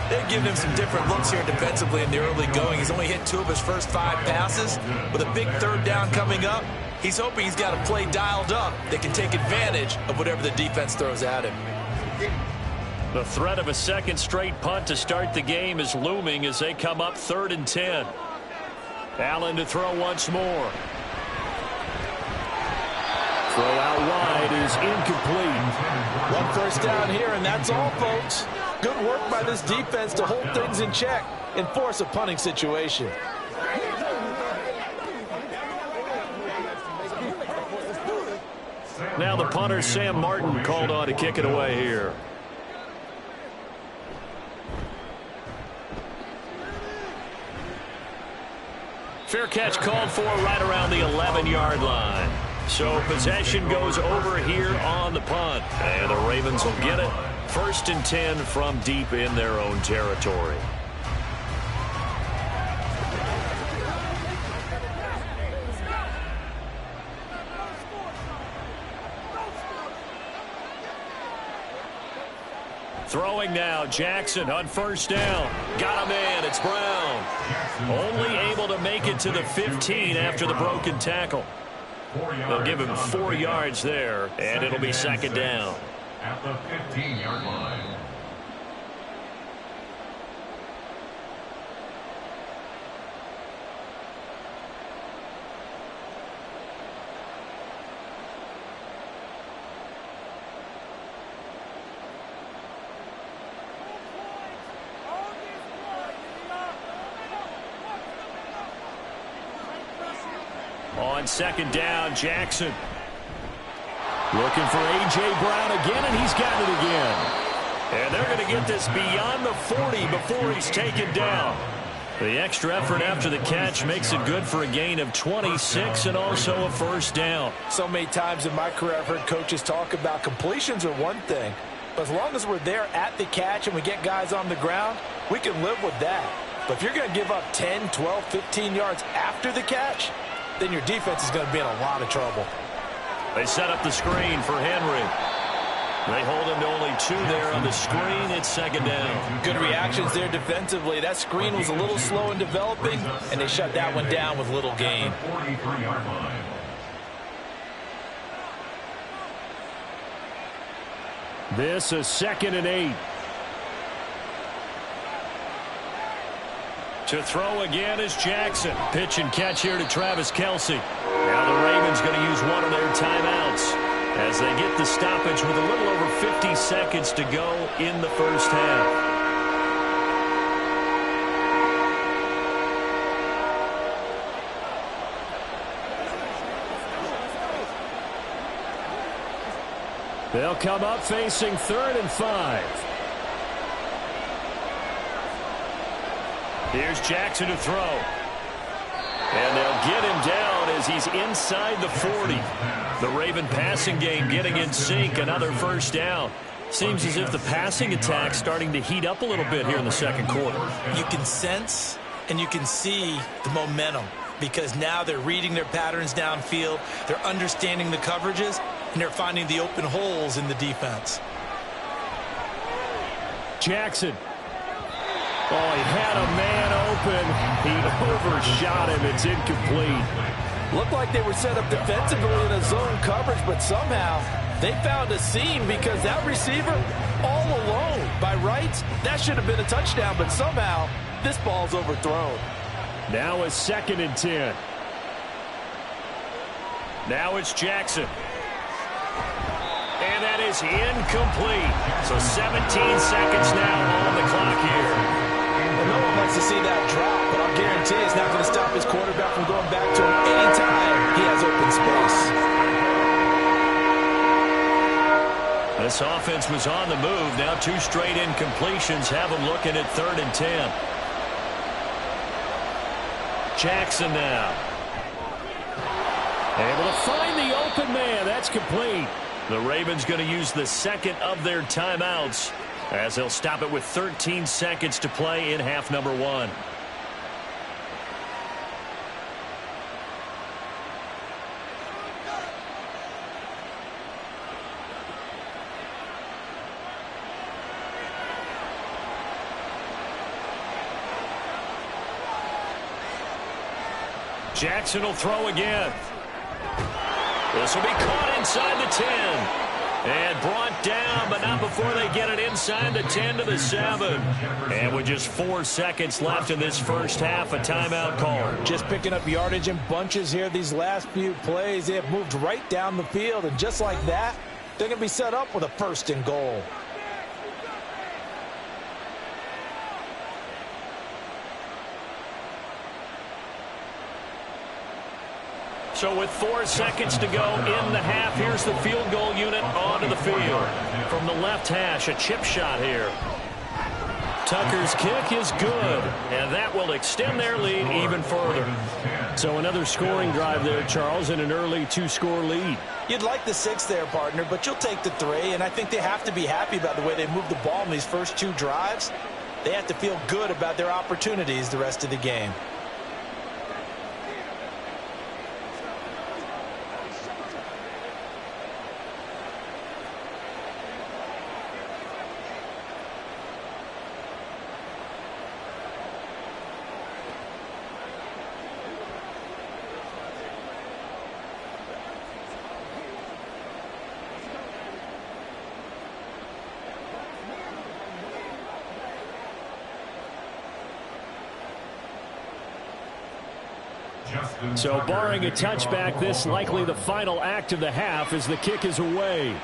S2: They're giving him some different looks here defensively in the early going. He's only hit 2 of his first 5 passes. With a big third down coming up, he's hoping he's got a play dialed up that can take advantage of whatever the defense throws at him.
S1: The threat of a second straight punt to start the game is looming as they come up 3rd and 10. Allen to throw once more. Throw out wide is incomplete.
S4: 1 first down here, and that's all, folks. Good work by this defense to hold things in check and force a punting situation.
S1: Now the punter, Sam Martin, called on to kick it away here. Fair catch called for right around the 11-yard line. So possession goes over here on the punt. And the Ravens will get it. 1st and 10 from deep in their own territory. Throwing now, Jackson on 1st down. Got him in, it's Brown. Only able to make it to the 15 after the broken tackle. They'll give him 4 yards there, and it'll be 2nd down.
S3: At the 15-yard line.
S1: On 2nd down, Jackson. Looking for A.J. Brown again, and he's got it again. And they're going to get this beyond the 40 before he's taken down. The extra effort after the catch makes it good for a gain of 26 and also a 1st down.
S4: So many times in my career I've heard coaches talk about completions are one thing. But as long as we're there at the catch and we get guys on the ground, we can live with that. But if you're going to give up 10, 12, 15 yards after the catch, then your defense is going to be in a lot of trouble.
S1: They set up the screen for Henry. They hold him to only 2 there on the screen. It's 2nd down.
S4: Good reactions there defensively. That screen was a little slow in developing, and they shut that one down with little gain.
S3: 43-yard line.
S1: This is 2nd and 8. To throw again is Jackson. Pitch and catch here to Travis Kelce. Now the Ravens going to use one of their timeouts as they get the stoppage with a little over 50 seconds to go in the 1st half. They'll come up facing 3rd and 5. Here's Jackson to throw. And they'll get him down as he's inside the 40. The Raven passing game getting in sync. Another 1st down. Seems as if the passing attack's starting to heat up a little bit here in the 2nd quarter.
S2: You can sense and you can see the momentum because now they're reading their patterns downfield. They're understanding the coverages, and they're finding the open holes in the defense.
S1: Jackson. Oh, he had a man open. He overshot him. It's incomplete.
S4: Looked like they were set up defensively in a zone coverage, but somehow they found a seam because that receiver all alone. By rights, that should have been a touchdown, but somehow this ball's overthrown.
S1: Now it's 2nd and 10. Now it's Jackson. And that is incomplete. So 17 seconds now on the clock here.
S4: Well, no one wants to see that drop, but I'll guarantee it's not going to stop his quarterback from going back to him anytime he has open space.
S1: This offense was on the move. Now 2 straight incompletions have them looking at 3rd and 10. Jackson now. Able to find the open man. That's complete. The Ravens going to use the 2nd of their timeouts as they'll stop it with 13 seconds to play in half number 1. Jackson will throw again. This will be caught inside the 10. And brought down, but not before they get it inside the 10 to the 7. And with just 4 seconds left in this 1st half, a timeout call.
S4: Just picking up yardage in bunches here these last few plays. They have moved right down the field, and just like that, they're going to be set up with a 1st and goal.
S1: So with 4 seconds to go in the half, here's the field goal unit onto the field. From the left hash, a chip shot here. Tucker's kick is good, and that will extend their lead even further. So another scoring drive there, Charles, and an early 2-score lead.
S2: You'd like the 6 there, partner, but you'll take the 3, and I think they have to be happy about the way they moved the ball in these first 2 drives. They have to feel good about their opportunities the rest of the game.
S1: So barring a touchback, this likely the final act of the half as the kick is away.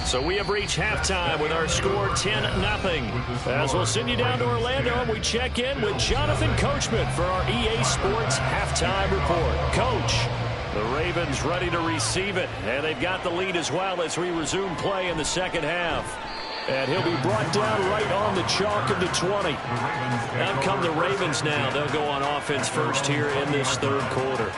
S1: So we have reached halftime with our score 10-0. As we'll send you down to Orlando, and we check in with Jonathan Coachman for our EA Sports Halftime Report. Coach, the Ravens ready to receive it, and they've got the lead as well as we resume play in the second half. And he'll be brought down right on the chalk of the 20. Out come the Ravens now. They'll go on offense first here in this third quarter.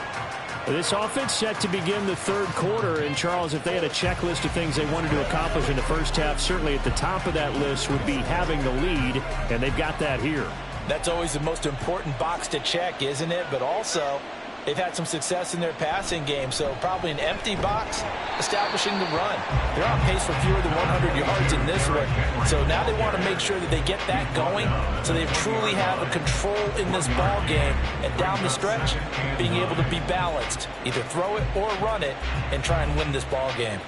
S1: This offense set to begin the third quarter, and Charles, if they had a checklist of things they wanted to accomplish in the first half, certainly at the top of that list would be having the lead, and they've got that here. That's always the most important box to check, isn't it? But also, they've had some success in their passing game, so probably an empty box establishing the run. They're on pace for fewer than 100 yards in this one, so now they want to make sure that they get that going so they truly have a control in this ball game, and down the stretch, being able to be balanced, either throw it or run it, and try and win this ball game.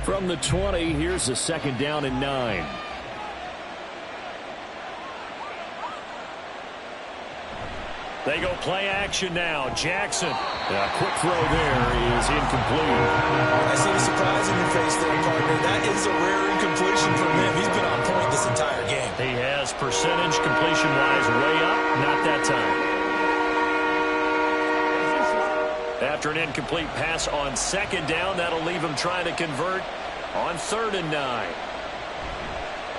S1: From the 20, here's a 2nd down and 9. They go play action now. Jackson. A quick throw there is incomplete. I see the surprise in your face there, partner. That is a rare incompletion from him. He's been on point this entire game. He has percentage completion-wise way up. Not that time. After an incomplete pass on 2nd down, that'll leave him trying to convert on 3rd and 9.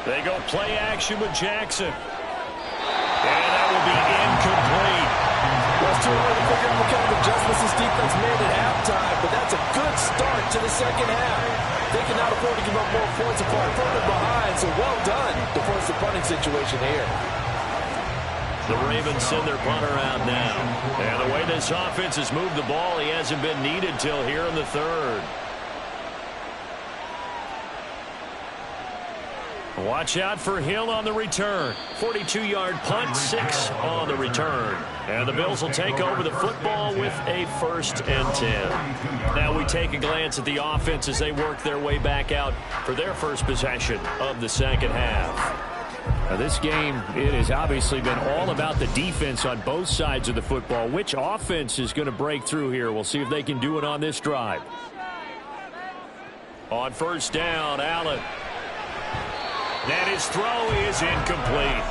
S1: They go play action with Jackson. And that will be incomplete. Well, it's too early to figure out what kind of adjustments this defense made at halftime, but that's a good start to the second half. They cannot afford to give up more points and fall further behind, so well done to force the punting situation here. The Ravens send their punter out now. And the way this offense has moved the ball, he hasn't been needed till here in the 3rd. Watch out for Hill on the return. 42-yard punt, 6 on the return. And the Bills will take over the football with a 1st and 10. Now we take a glance at the offense as they work their way back out for their first possession of the second half. Now this game, it has obviously been all about the defense on both sides of the football. Which offense is going to break through here? We'll see if they can do it on this drive. On 1st down, Allen. And his throw is incomplete.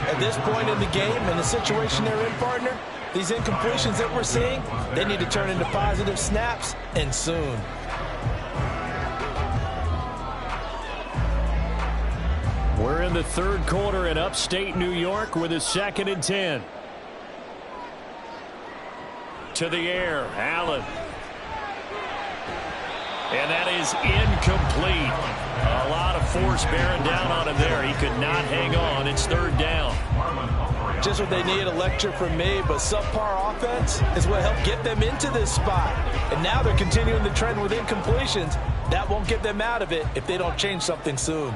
S1: At this point in the game, and the situation they're in, partner, these incompletions that we're seeing, they need to turn into positive snaps, and soon. We're in the 3rd quarter in upstate New York with a 2nd and 10. To the air, Allen. And that is incomplete. A lot of force bearing down on him there. He could not hang on. It's 3rd down. Just what they need, a lecture from me, but subpar offense is what helped get them into this spot. And now they're continuing the trend with incompletions. That won't get them out of it if they don't change something soon.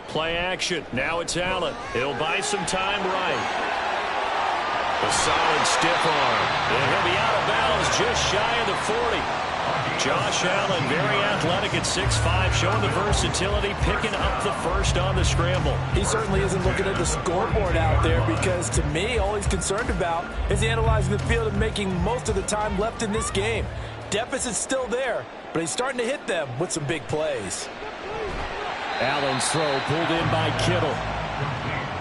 S1: Play action. Now it's Allen. He'll buy some time right. A solid stiff arm. And he'll be out of bounds just shy of the 40. Josh Allen, very athletic at 6'5", showing the versatility, picking up the 1st on the scramble. He certainly isn't looking at the scoreboard out there because, to me, all he's concerned about is analyzing the field and making most of the time left in this game. Deficit's still there, but he's starting to hit them with some big plays. Allen's throw pulled in by Kittle.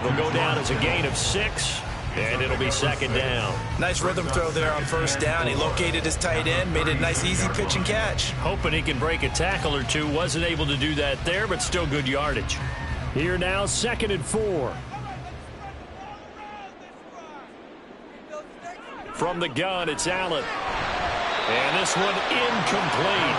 S1: It'll go down as a gain of 6. And it'll be second down.
S2: Nice rhythm throw there on first down. He located his tight end, made it a nice easy pitch and catch.
S1: Hoping he can break a tackle or two. Wasn't able to do that there, but still good yardage. Here now, 2nd and 4. From the gun, it's Allen. And this one incomplete.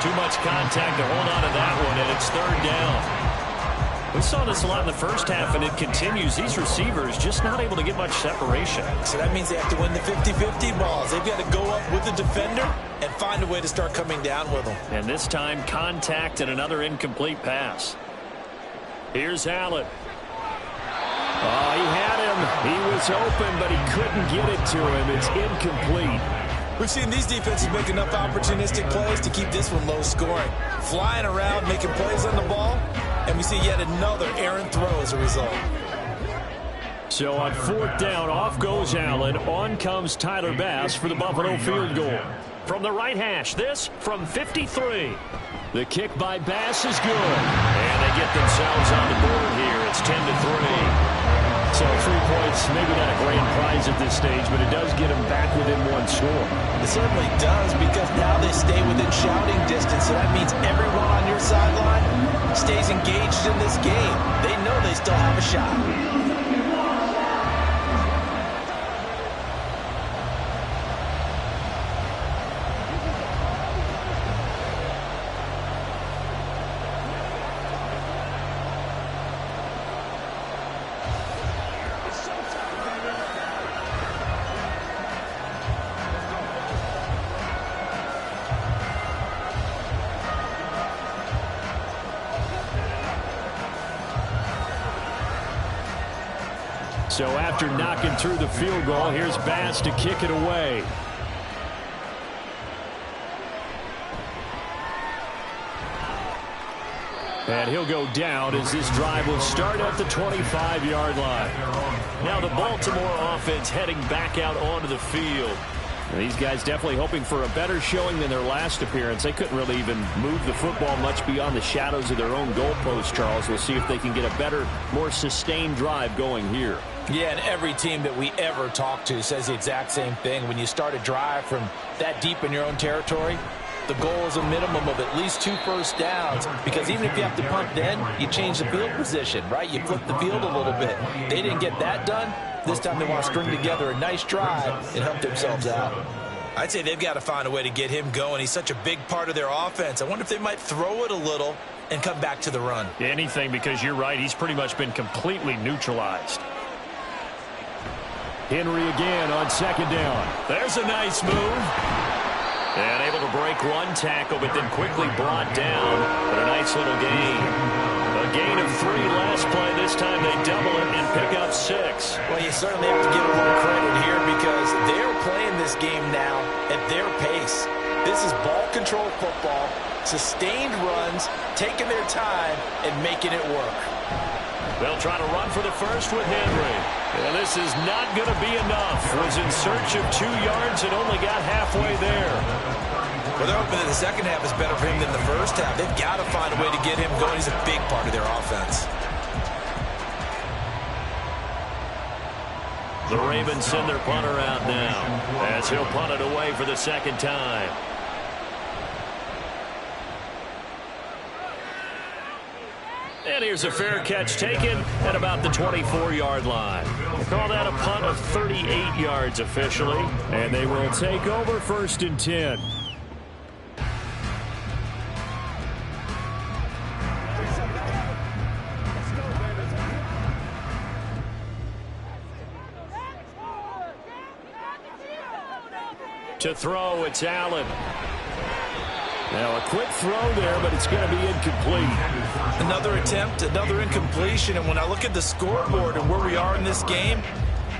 S1: Too much contact to hold on to that one, and it's 3rd down. We saw this a lot in the first half, and it continues. These receivers just not able to get much separation.
S2: So that means they have to win the 50-50 balls. They've got to go up with the defender and find a way to start coming down with them.
S1: And this time, contact and another incomplete pass. Here's Allen. Oh, he had him. He was open, but he couldn't get it to him. It's incomplete.
S2: We've seen these defenses make enough opportunistic plays to keep this one low scoring. Flying around, making plays on the ball, and we see yet another errant throw as a result.
S1: So on 4th down, off goes Allen. On comes Tyler Bass for the Buffalo field goal. From the right hash, this from 53. The kick by Bass is good. And they get themselves on the board here. It's 10-3. So 3 points, maybe not a grand prize at this stage, but it does get them back within 1 score.
S2: It certainly does, because now they stay within shouting distance, so that means everyone on your sideline stays engaged in this game. They know they still have a shot.
S1: So after knocking through the field goal, here's Bass to kick it away. And he'll go down as this drive will start at the 25-yard line. Now the Baltimore offense heading back out onto the field. And these guys definitely hoping for a better showing than their last appearance. They couldn't really even move the football much beyond the shadows of their own goalpost, Charles. We'll see if they can get a better, more sustained drive going here.
S2: Yeah, and every team that we ever talk to says the exact same thing. When you start a drive from that deep in your own territory, the goal is a minimum of at least 2 first downs, because even if you have to punt then, you change the field position, right? You flip the field a little bit. They didn't get that done. This time they want to string together a nice drive and help themselves out. I'd say they've got to find a way to get him going. He's such a big part of their offense. I wonder if they might throw it a little and come back to the run.
S1: Anything, because you're right. He's pretty much been completely neutralized. Henry again on 2nd down. There's a nice move. And able to break 1 tackle, but then quickly brought down. But a nice little gain. A gain of 3 last play. This time they double it and pick up 6.
S2: Well, you certainly have to give them more credit here, because they're playing this game now at their pace. This is ball control football, sustained runs, taking their time and making it work.
S1: They'll try to run for the first with Henry. And this is not going to be enough. Was in search of 2 yards and only got halfway there.
S2: Well, they're hoping that the second half is better for him than the first half. They've got to find a way to get him going. He's a big part of their offense.
S1: The Ravens send their punter out now as he'll punt it away for the 2nd time. And here's a fair catch taken at about the 24-yard line. They call that a punt of 38 yards officially. And they will take over 1st and 10. To throw, it's Allen. Now a quick throw there, but it's going to be incomplete.
S2: Another attempt, another incompletion, and when I look at the scoreboard and where we are in this game,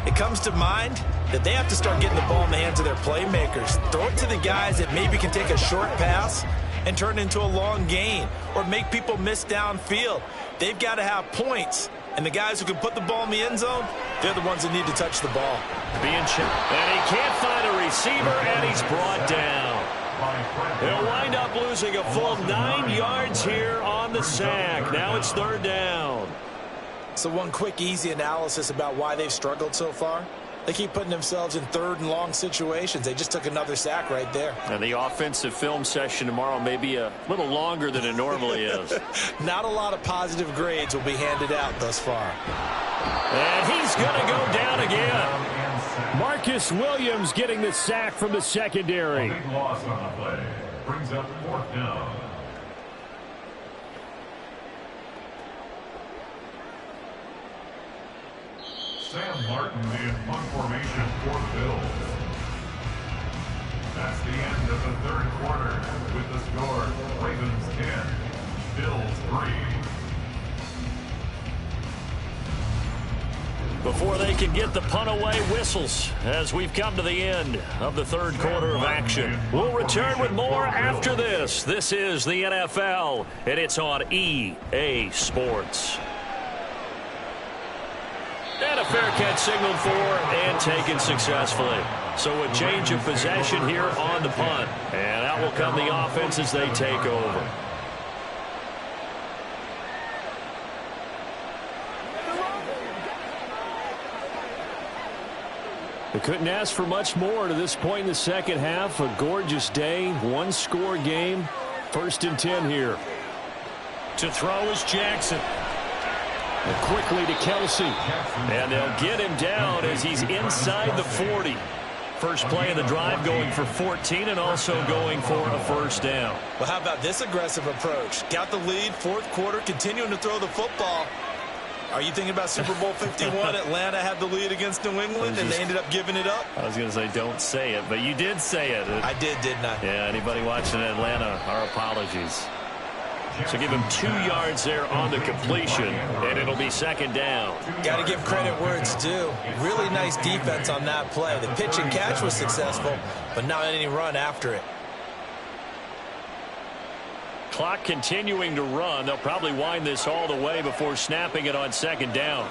S2: it comes to mind that they have to start getting the ball in the hands of their playmakers. Throw it to the guys that maybe can take a short pass and turn it into a long gain, or make people miss downfield. They've got to have points, and the guys who can put the ball in the end zone, they're the ones that need to touch the ball.
S1: Being checked, and he can't find a receiver, and he's brought down. He'll wind up losing a full 9 yards here on the sack. Now it's 3rd down.
S2: So one quick, easy analysis about why they've struggled so far. They keep putting themselves in third and long situations. They just took another sack right there.
S1: And the offensive film session tomorrow may be a little longer than it normally is.
S2: Not a lot of positive grades will be handed out thus far.
S1: And he's going to go down again. Marcus Williams getting the sack from the secondary.
S3: A big loss on the play. Brings up 4th down. Sam Martin in punt formation for the Bills. That's the end of the 3rd quarter with the score Ravens 10, Bills 3.
S1: Before they can get the punt away, whistles as we've come to the end of the 3rd quarter of action. We'll return with more after this. This is the NFL, and it's on EA Sports. And a fair catch signaled for and taken successfully. So a change of possession here on the punt. And out will come the offense as they take over. They couldn't ask for much more to this point in the second half. A gorgeous day, one-score game. 1st and 10 here. To throw is Jackson. And quickly to Kelsey. And they'll get him down as he's inside the 40. First play of the drive going for 14 and also going for a 1st down.
S2: Well, how about this aggressive approach? Got the lead, 4th quarter, continuing to throw the football. Are you thinking about Super Bowl 51? Atlanta had the lead against New England, and they ended up giving it up?
S1: I was going to say don't say it, but you did say it.
S2: I did, didn't I?
S1: Yeah, anybody watching Atlanta, our apologies. So give him 2 yards there on the completion, and it'll be 2nd down.
S2: Got to give credit where it's due. Really nice defense on that play. The pitch and catch was successful, but not any run after it.
S1: Clock continuing to run. They'll probably wind this all the way before snapping it on 2nd down.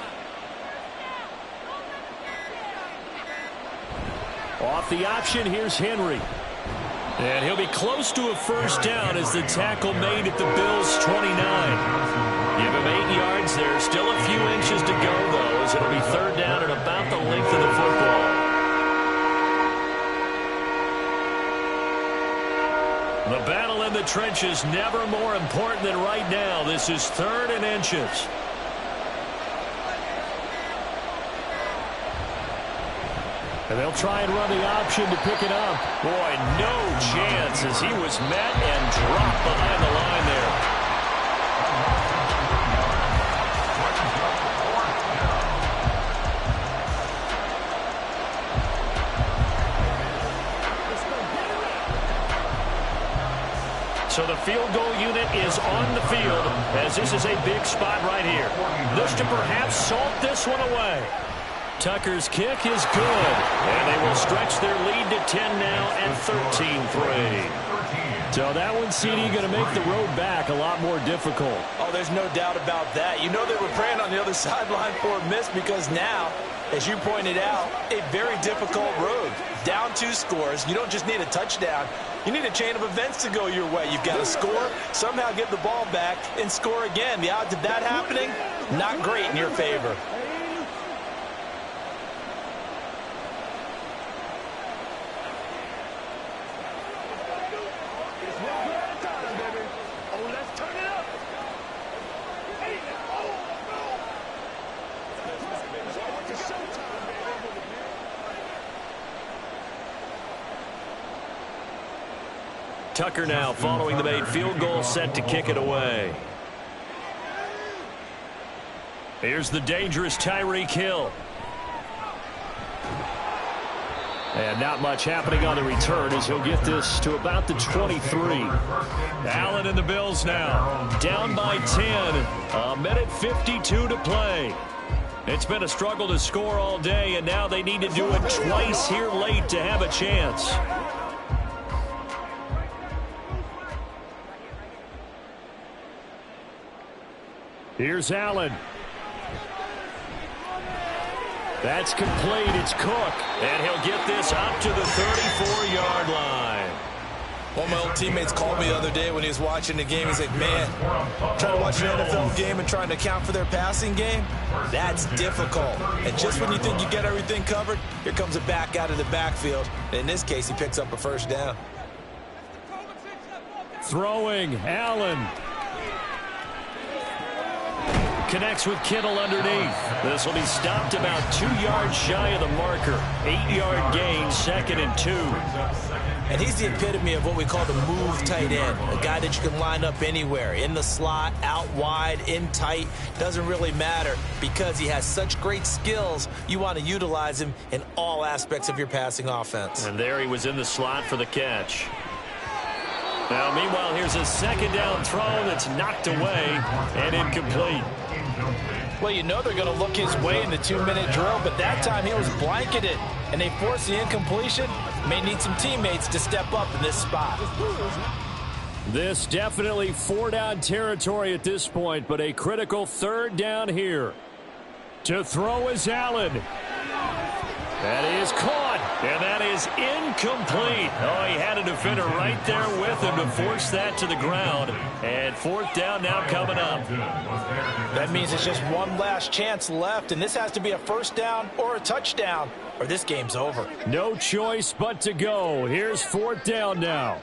S1: Off the option, here's Henry. And he'll be close to a 1st down as the tackle made at the Bills' 29. Give him 8 yards there. Still a few inches to go, though, as it'll be 3rd down at about the length of the football. The battle in the trenches never more important than right now. This is 3rd and inches. And they'll try and run the option to pick it up. Boy, no chance as he was met and dropped behind the line there. So the field goal unit is on the field as this is a big spot right here. This to perhaps salt this one away. Tucker's kick is good, and they will stretch their lead to 10 now and 13-3. So that one, CD, going to make the road back a lot more difficult.
S2: Oh, there's no doubt about that. You know they were praying on the other sideline for a miss because now, as you pointed out, a very difficult road. Down 2 scores. You don't just need a touchdown. You need a chain of events to go your way. You've got to score, somehow get the ball back, and score again. The odds of that happening, not great in your favor.
S1: Tucker now following the made field goal, set to kick it away. Here's the dangerous Tyreek Hill. And not much happening on the return as he'll get this to about the 23. Allen and the Bills now down by 10. A minute 52 to play. It's been a struggle to score all day, and now they need to do it twice here late to have a chance. Here's Allen. That's complete. It's Cook. And he'll get this up to the 34-yard line.
S2: One of my old teammates called me the other day when he was watching the game. He's like, man, trying to watch an NFL game and trying to account for their passing game, that's difficult. And just when you think you get everything covered, here comes a back out of the backfield. And in this case, he picks up a first down.
S1: Throwing, Allen. Connects with Kittle underneath. This will be stopped about 2 yards shy of the marker. 8-yard gain, 2nd and 2.
S2: And he's the epitome of what we call the move tight end. A guy that you can line up anywhere. In the slot, out wide, in tight. Doesn't really matter because he has such great skills. You want to utilize him in all aspects of your passing offense.
S1: And there he was in the slot for the catch. Now, meanwhile, here's a 2nd down throw that's knocked away and incomplete.
S4: Well, you know they're going to look his way in the 2-minute drill, but that time he was blanketed, and they forced the incompletion. May need some teammates to step up in this spot.
S1: This definitely 4-down territory at this point, but a critical 3rd down here. To throw is Allen. That is caught, and that is incomplete. Oh, he had a defender right there with him to force that to the ground. And 4th down now coming up.
S4: That means it's just one last chance left, and this has to be a first down or a touchdown, or this game's over.
S1: No choice but to go. Here's 4th down now.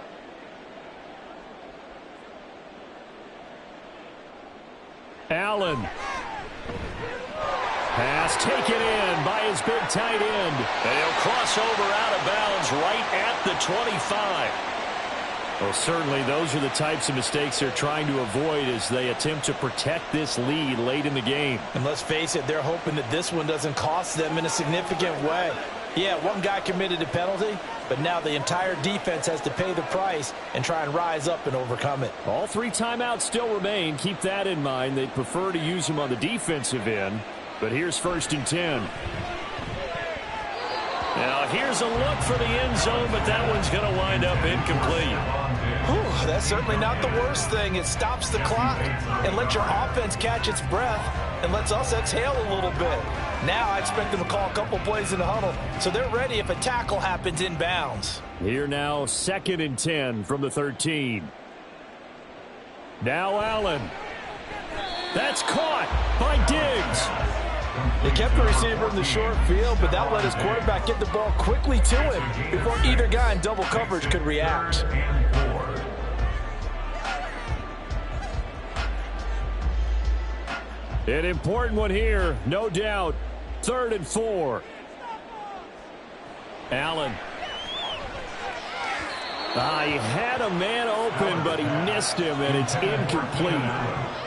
S1: Allen. Pass taken in by his big tight end. And he'll cross over out of bounds right at the 25. Well, certainly those are the types of mistakes they're trying to avoid as they attempt to protect this lead late in the game.
S4: And let's face it, they're hoping that this one doesn't cost them in a significant way. Yeah, one guy committed a penalty, but now the entire defense has to pay the price and try and rise up and overcome it.
S1: All 3 timeouts still remain. Keep that in mind. They'd prefer to use them on the defensive end. But here's 1st and 10. Now here's a look for the end zone, but that one's going to wind up incomplete.
S4: Whew, that's certainly not the worst thing. It stops the clock and lets your offense catch its breath and lets us exhale a little bit. Now I expect them to call a couple plays in the huddle, so they're ready if a tackle happens inbounds.
S1: Here now, 2nd and 10 from the 13. Now Allen. That's caught by Diggs.
S4: They kept the receiver in the short field, but that let his quarterback get the ball quickly to him before either guy in double coverage could react.
S1: An important one here, no doubt. 3rd and 4. Allen. He had a man open, but he missed him, and it's incomplete.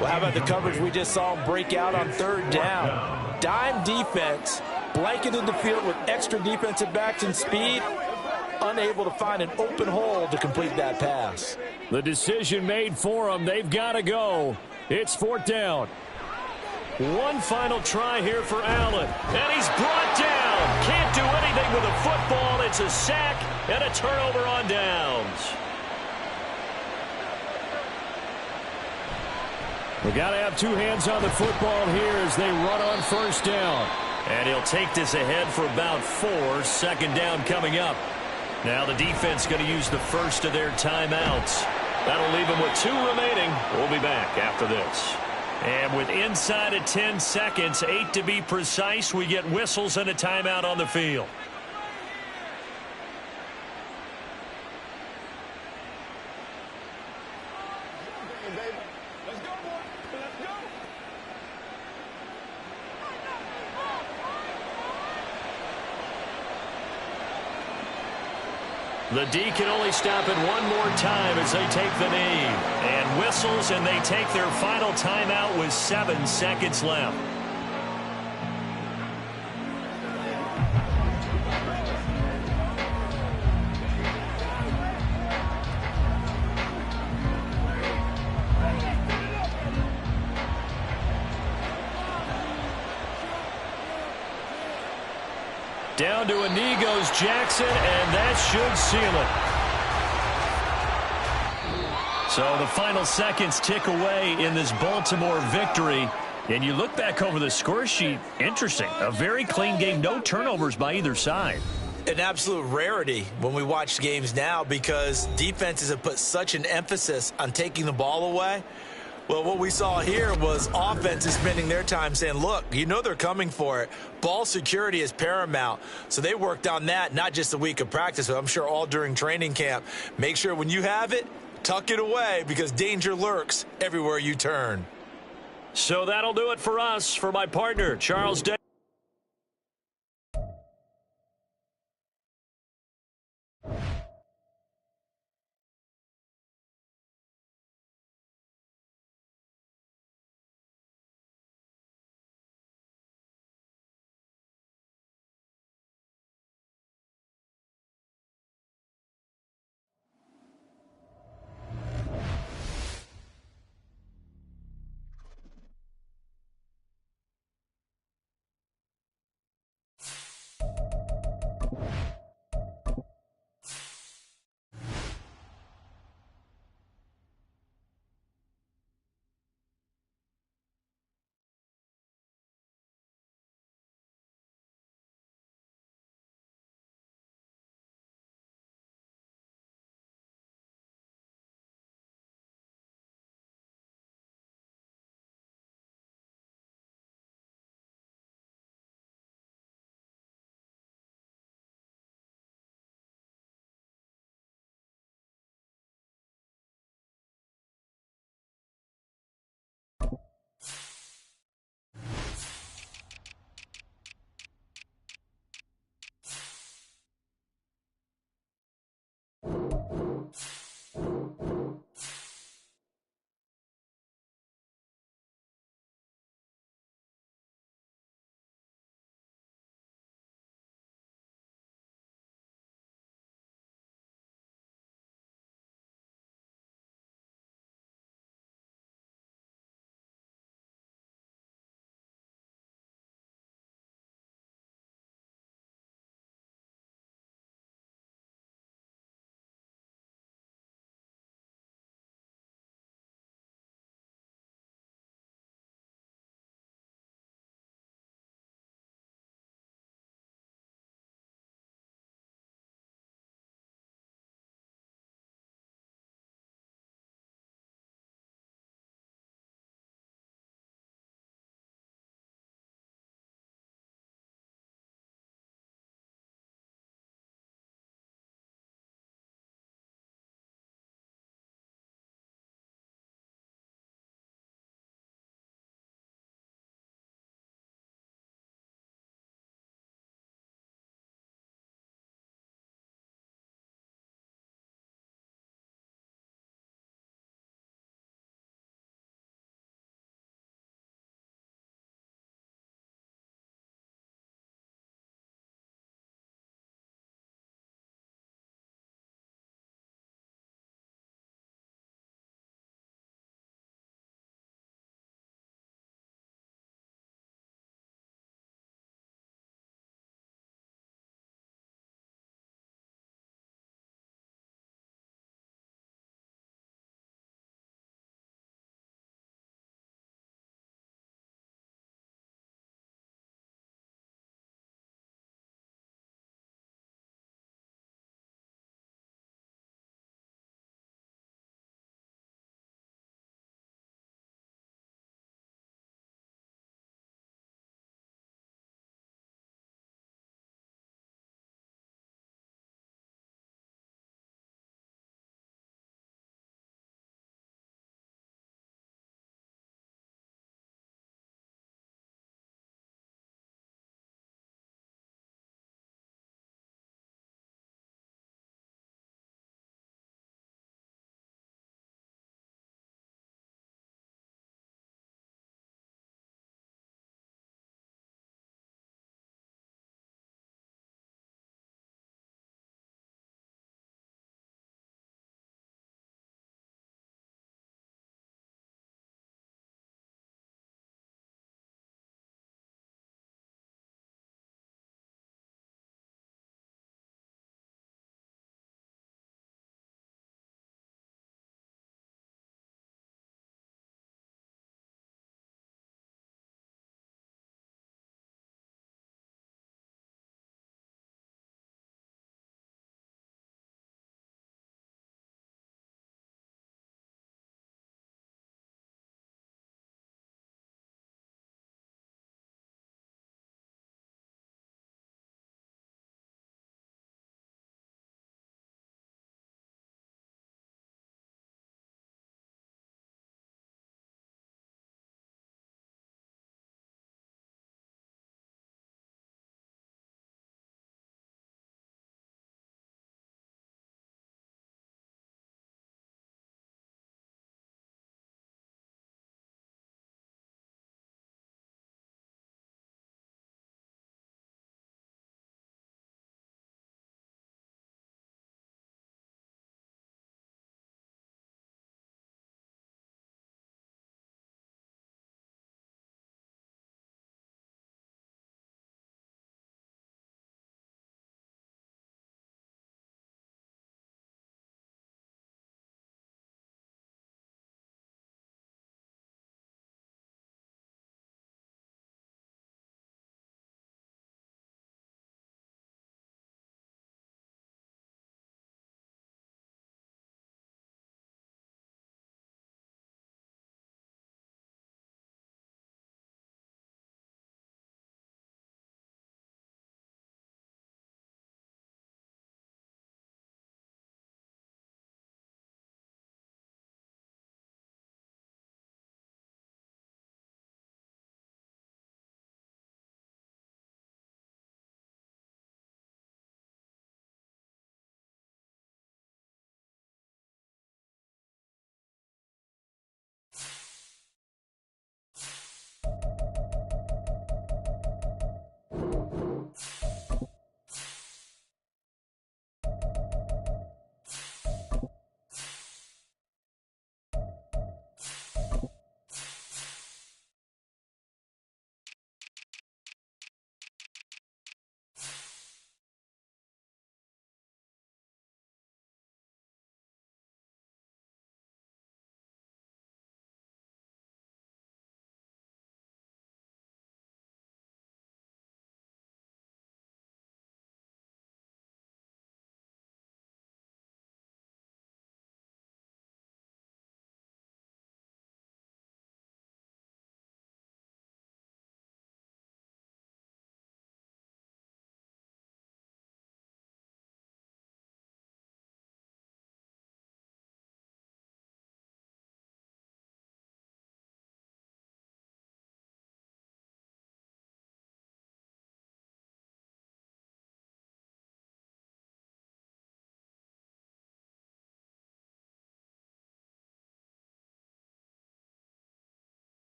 S4: Well, how about the coverage we just saw him break out on 3rd down? Dime defense, blanketed the field with extra defensive backs and speed, unable to find an open hole to complete that pass.
S1: The decision made for him. They've got to go. It's 4th down. One final try here for Allen, and he's brought down. Can't do anything with a football. It's a sack and a turnover on downs. We got to have 2 hands on the football here as they run on 1st down. And he'll take this ahead for about 4. 2nd down coming up. Now the defense going to use the first of their timeouts. That'll leave them with 2 remaining. We'll be back after this. And with inside of 10 seconds, 8 to be precise, we get whistles and a timeout on the field. The D can only stop it one more time as they take the knee. And whistles, and they take their final timeout with 7 seconds left. Down to a knee goes Jackson, and that should seal it. So the final seconds tick away in this Baltimore victory. And you look back over the score sheet, interesting. A very clean game, no turnovers by either side.
S2: an absolute rarity when we watch games now because defenses have put such an emphasis on taking the ball away. Well, what we saw here was offenses spending their time saying, look, you know they're coming for it. Ball security is paramount. So they worked on that, not just a week of practice, but I'm sure all during training camp. Make sure when you have it, tuck it away because danger lurks everywhere you turn.
S1: So that'll do it for us. For my partner, Charles Day.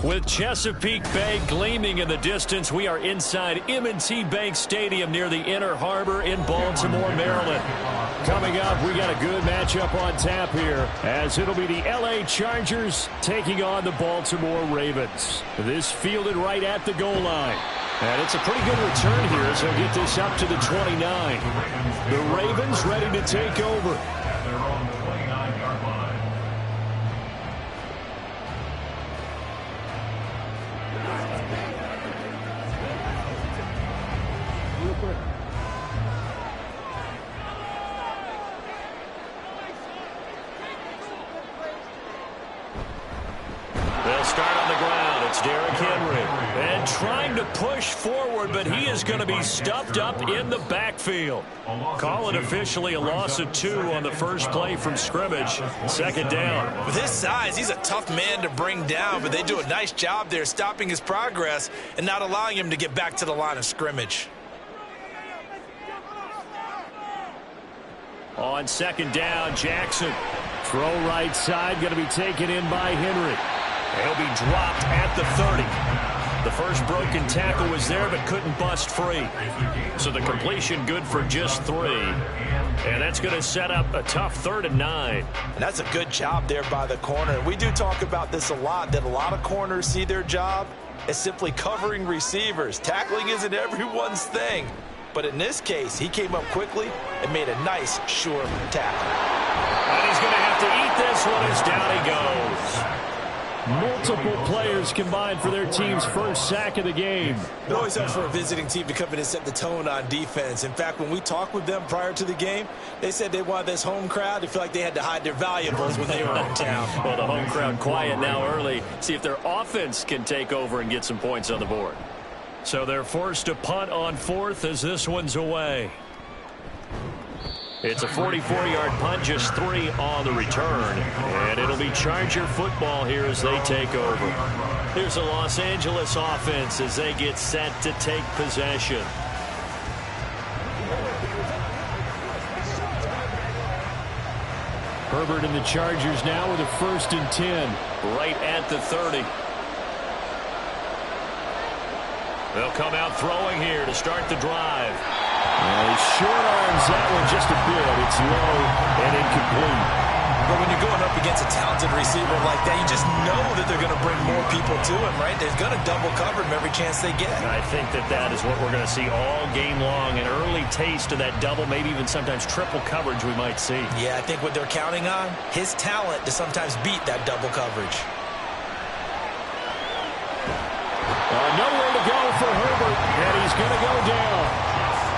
S1: With Chesapeake Bay gleaming in the distance, we are inside M&T Bank Stadium near the Inner Harbor in Baltimore, Maryland. Coming up, we got a good matchup on tap here, as it'll be the LA Chargers taking on the Baltimore Ravens. This fielded right at the goal line. And it's a pretty good return here as they'll get this up to the 29. The Ravens ready to take over.
S3: They're on the 29-yard line.
S1: They'll start on the ground. It's Derrick Henry. And trying to push forward, but he is going to be stuffed up in the backfield. Call it officially a loss of 2 on the first play from scrimmage. Second down.
S2: With his size, he's a tough man to bring down, but they do a nice job there stopping his progress and not allowing him to get back to the line of scrimmage.
S1: On second down, Jackson. Throw right side, going to be taken in by Henry. He'll be dropped at the 30. The first broken tackle was there, but couldn't bust free. So the completion good for just 3. And that's going to set up a tough 3rd and 9.
S2: And that's a good job there by the corner. We do talk about this a lot, that a lot of corners see their job as simply covering receivers. Tackling isn't everyone's thing. But in this case, he came up quickly and made a nice, sure tackle.
S1: And he's going to have to eat this one as down he goes. Multiple players combined for their team's first sack of the game.
S2: It always helps for a visiting team to come in and set the tone on defense. In fact, when we talked with them prior to the game, they said they wanted this home crowd to feel like they had to hide their valuables when they were in town.
S1: Well, the home crowd quiet now early. See if their offense can take over and get some points on the board. So they're forced to punt on 4th as this one's away. It's a 44-yard punt, just 3 on the return. And it'll be Charger football here as they take over. Here's the Los Angeles offense as they get set to take possession. Herbert and the Chargers now with a 1st and 10. Right at the 30. They'll come out throwing here to start the drive. He short arms that one just a bit. It's low and incomplete.
S2: But when you're going up against a talented receiver like that, you just know that they're going to bring more people to him, right? They're going to double cover him every chance they get.
S1: I think that is what we're going to see all game long. An early taste of that double, maybe even sometimes triple coverage we might see.
S2: Yeah, I think what they're counting on, his talent to sometimes beat that double coverage.
S1: Nowhere to go for Herbert, and he's going to go down.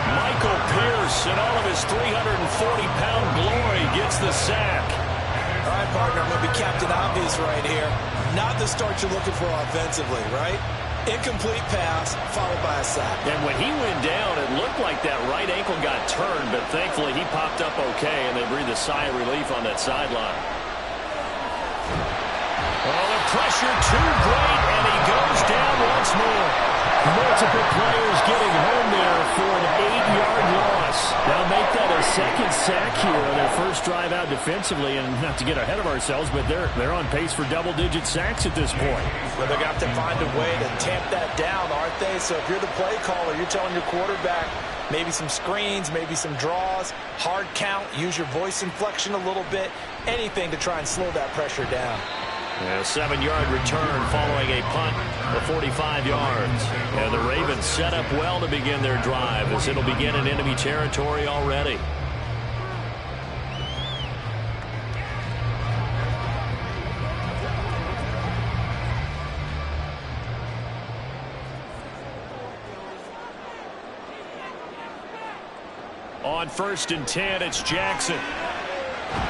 S1: Michael Pierce, in all of his 340-pound glory, gets the sack.
S2: All right, partner, I'm going to be Captain Obvious right here. Not the start you're looking for offensively, right? Incomplete pass, followed by a sack.
S1: And when he went down, it looked like that right ankle got turned, but thankfully he popped up okay, and they breathed a sigh of relief on that sideline. Oh, the pressure too great, and he goes down once more. Multiple players getting home there for an 8-yard loss. They'll make that a 2nd sack here on their first drive out defensively, and not to get ahead of ourselves, but they're on pace for double-digit sacks at this point.
S2: Well, they're going to have to find a way to tamp that down, aren't they? So if you're the play caller, you're telling your quarterback maybe some screens, maybe some draws, hard count, use your voice inflection a little bit, anything to try and slow that pressure down.
S1: A 7-yard return following a punt of 45 yards. And the Ravens set up well to begin their drive as it'll begin in enemy territory already. On 1st and 10, it's Jackson.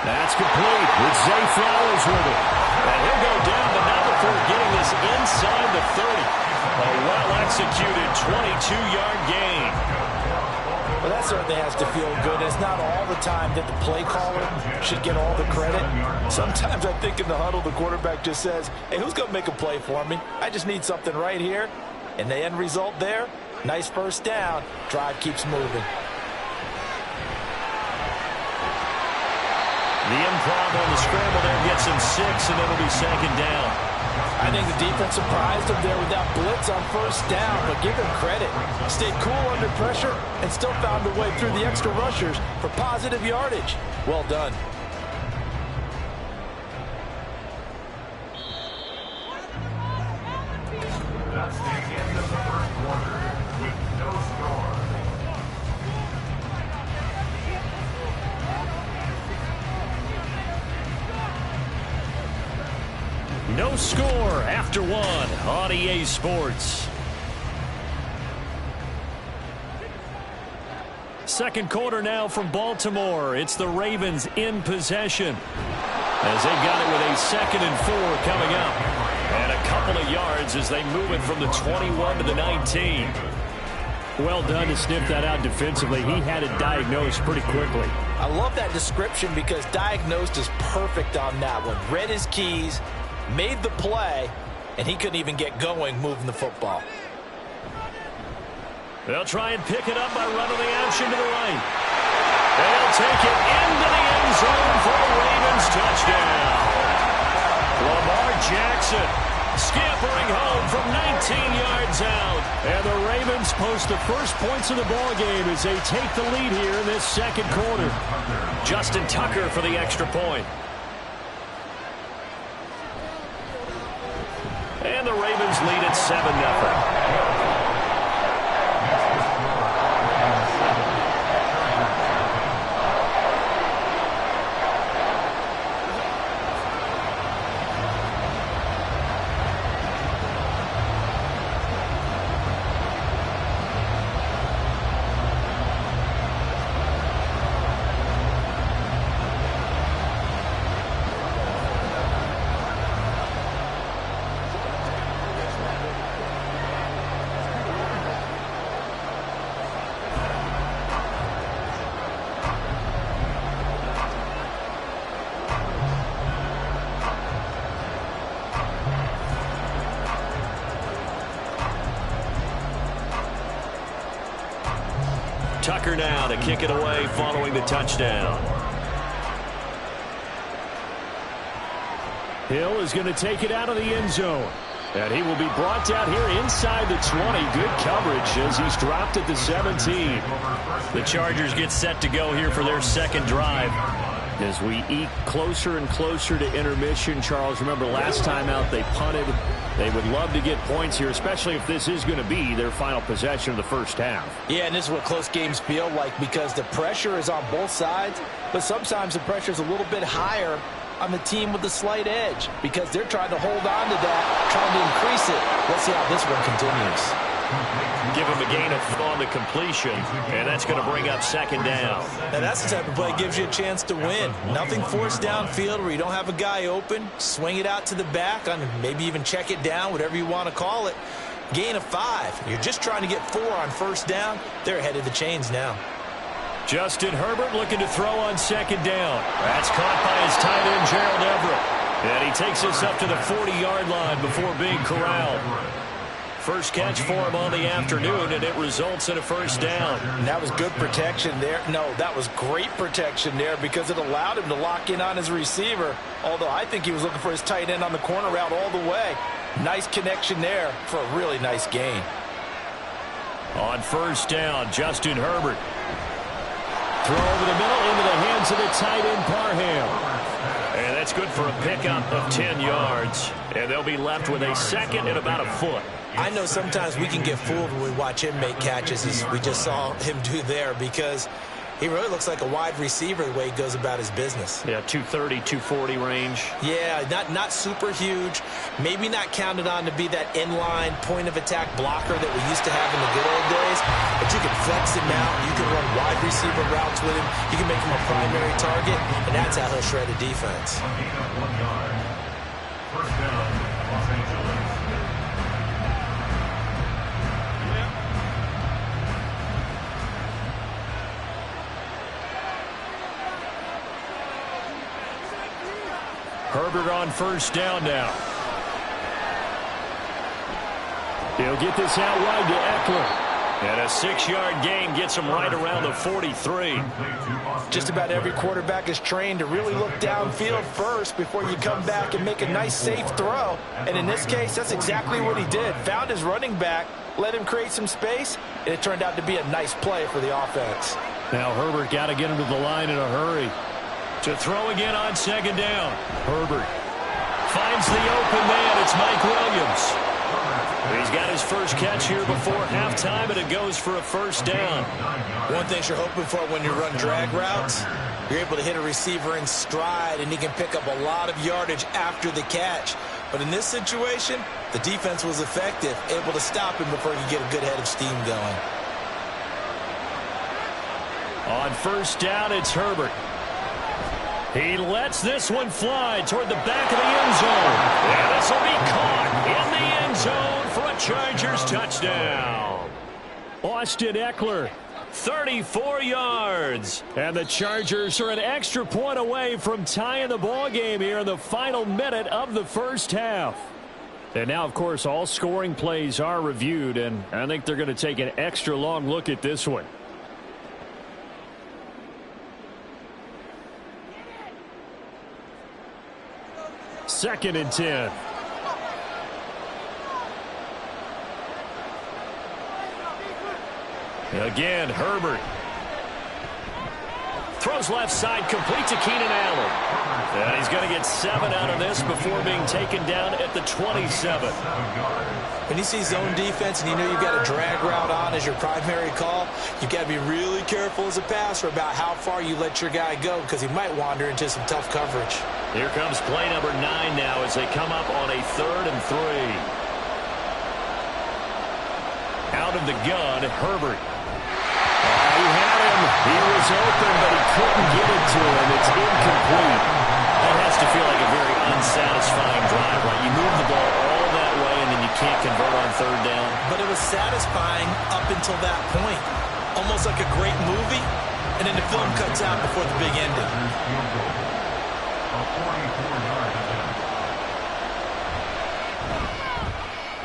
S1: That's complete with Zay Flowers with it. And he'll go down, but not before getting this inside the 30. A well-executed 22-yard gain.
S4: Well, that certainly has to feel good. It's not all the time that the play caller should get all the credit. Sometimes I think in the huddle, the quarterback just says, hey, who's going to make a play for me? I just need something right here. And the end result there, nice 1st down. Drive keeps moving.
S1: The improv on the scramble there gets him 6, and it'll be 2nd down.
S4: I think the defense surprised him there with that blitz on 1st down, but give him credit. Stayed cool under pressure and still found a way through the extra rushers for positive yardage. Well done.
S3: That's the end of the 1st quarter with no score.
S1: No score after 1 on EA Sports. 2nd quarter now from Baltimore. It's the Ravens in possession as they've got it with a 2nd and 4 coming up. And a couple of yards as they move it from the 21 to the 19. Well done to sniff that out defensively. He had it diagnosed pretty quickly.
S4: I love that description because diagnosed is perfect on that one. Read his keys, made the play, and he couldn't even get going moving the football.
S1: They'll try and pick it up by running the option to the right. They'll take it into the end zone for a Ravens touchdown. Lamar Jackson scampering home from 19 yards out. And the Ravens post the first points of the ballgame as they take the lead here in this 2nd quarter. Justin Tucker for the extra point. And the Ravens lead at 7-0. Tucker now to kick it away following the touchdown. Hill is going to take it out of the end zone. And he will be brought down here inside the 20. Good coverage as he's dropped at the 17. The Chargers get set to go here for their second drive. As we eke closer and closer to intermission, Charles, remember last time out they punted. They would love to get points here, especially if this is going to be their final possession of the first half.
S4: Yeah, and this is what close games feel like because the pressure is on both sides, but sometimes the pressure is a little bit higher on the team with the slight edge because they're trying to hold on to that, trying to increase it. Let's see how this one continues.
S1: Give him a gain of on the completion, and that's going to bring up second down.
S2: Now that's the type of play that gives you a chance to win. Nothing forced downfield where you don't have a guy open. Swing it out to the back, on maybe even check it down, whatever you want to call it. Gain of 5. You're just trying to get 4 on first down. They're ahead of the chains now.
S1: Justin Herbert looking to throw on second down. That's caught by his tight end, Gerald Everett. And he takes us up to the 40-yard line before being corralled. First catch for him on the afternoon, and it results in a first down.
S4: And that was good protection there. No, that was great protection there because it allowed him to lock in on his receiver, although I think he was looking for his tight end on the corner route all the way. Nice connection there for a really nice gain.
S1: On first down, Justin Herbert. Throw over the middle into the hands of the tight end, Parham. And that's good for a pickup of 10 yards. And they'll be left with a second and about a foot.
S2: I know sometimes we can get fooled when we watch him make catches, as we just saw him do there, because he really looks like a wide receiver the way he goes about his business.
S1: Yeah, 230, 240 range.
S2: Yeah, not super huge. Maybe not counted on to be that inline point-of-attack blocker that we used to have in the good old days. But you can flex him out. You can run wide receiver routes with him. You can make him a primary target, and that's how he'll shred a defense.
S3: First down, Los Angeles.
S1: Herbert on first down now. He'll get this out wide to Eckler. And a 6-yard gain gets him right around the 43.
S4: Just about every quarterback is trained to really look downfield first before you come back and make a nice, safe throw. And in this case, that's exactly what he did. Found his running back, let him create some space, and it turned out to be a nice play for the offense.
S1: Now Herbert got to get him to the line in a hurry. To throw again on second down. Herbert finds the open man. It's Mike Williams. He's got his first catch here before halftime, and it goes for a first down.
S2: One thing you're hoping for when you run drag routes, you're able to hit a receiver in stride, and he can pick up a lot of yardage after the catch. But in this situation, the defense was effective, able to stop him before he could get a good head of steam going.
S1: On first down, it's Herbert. He lets this one fly toward the back of the end zone. And this will be caught in the end zone for a Chargers touchdown. Austin Eckler, 34 yards. And the Chargers are an extra point away from tying the ball game here in the final minute of the first half. And now, of course, all scoring plays are reviewed, and I think they're going to take an extra long look at this one. Second and 10. Again, Herbert. Throws left side, complete to Keenan Allen. And he's going to get 7 out of this before being taken down at the 27.
S2: When you see zone defense and you know you've got a drag route on as your primary call, you've got to be really careful as a passer about how far you let your guy go because he might wander into some tough coverage.
S1: Here comes play number 9 now as they come up on a 3rd and 3. Out of the gun, Herbert. He had him. He was open, but he couldn't get it to him. It's incomplete. That has to feel like a very unsatisfying drive, right? You move the ball all that way, and then you can't convert on 3rd down.
S2: But it was satisfying up until that point. Almost like a great movie, and then the film cuts out before the big ending.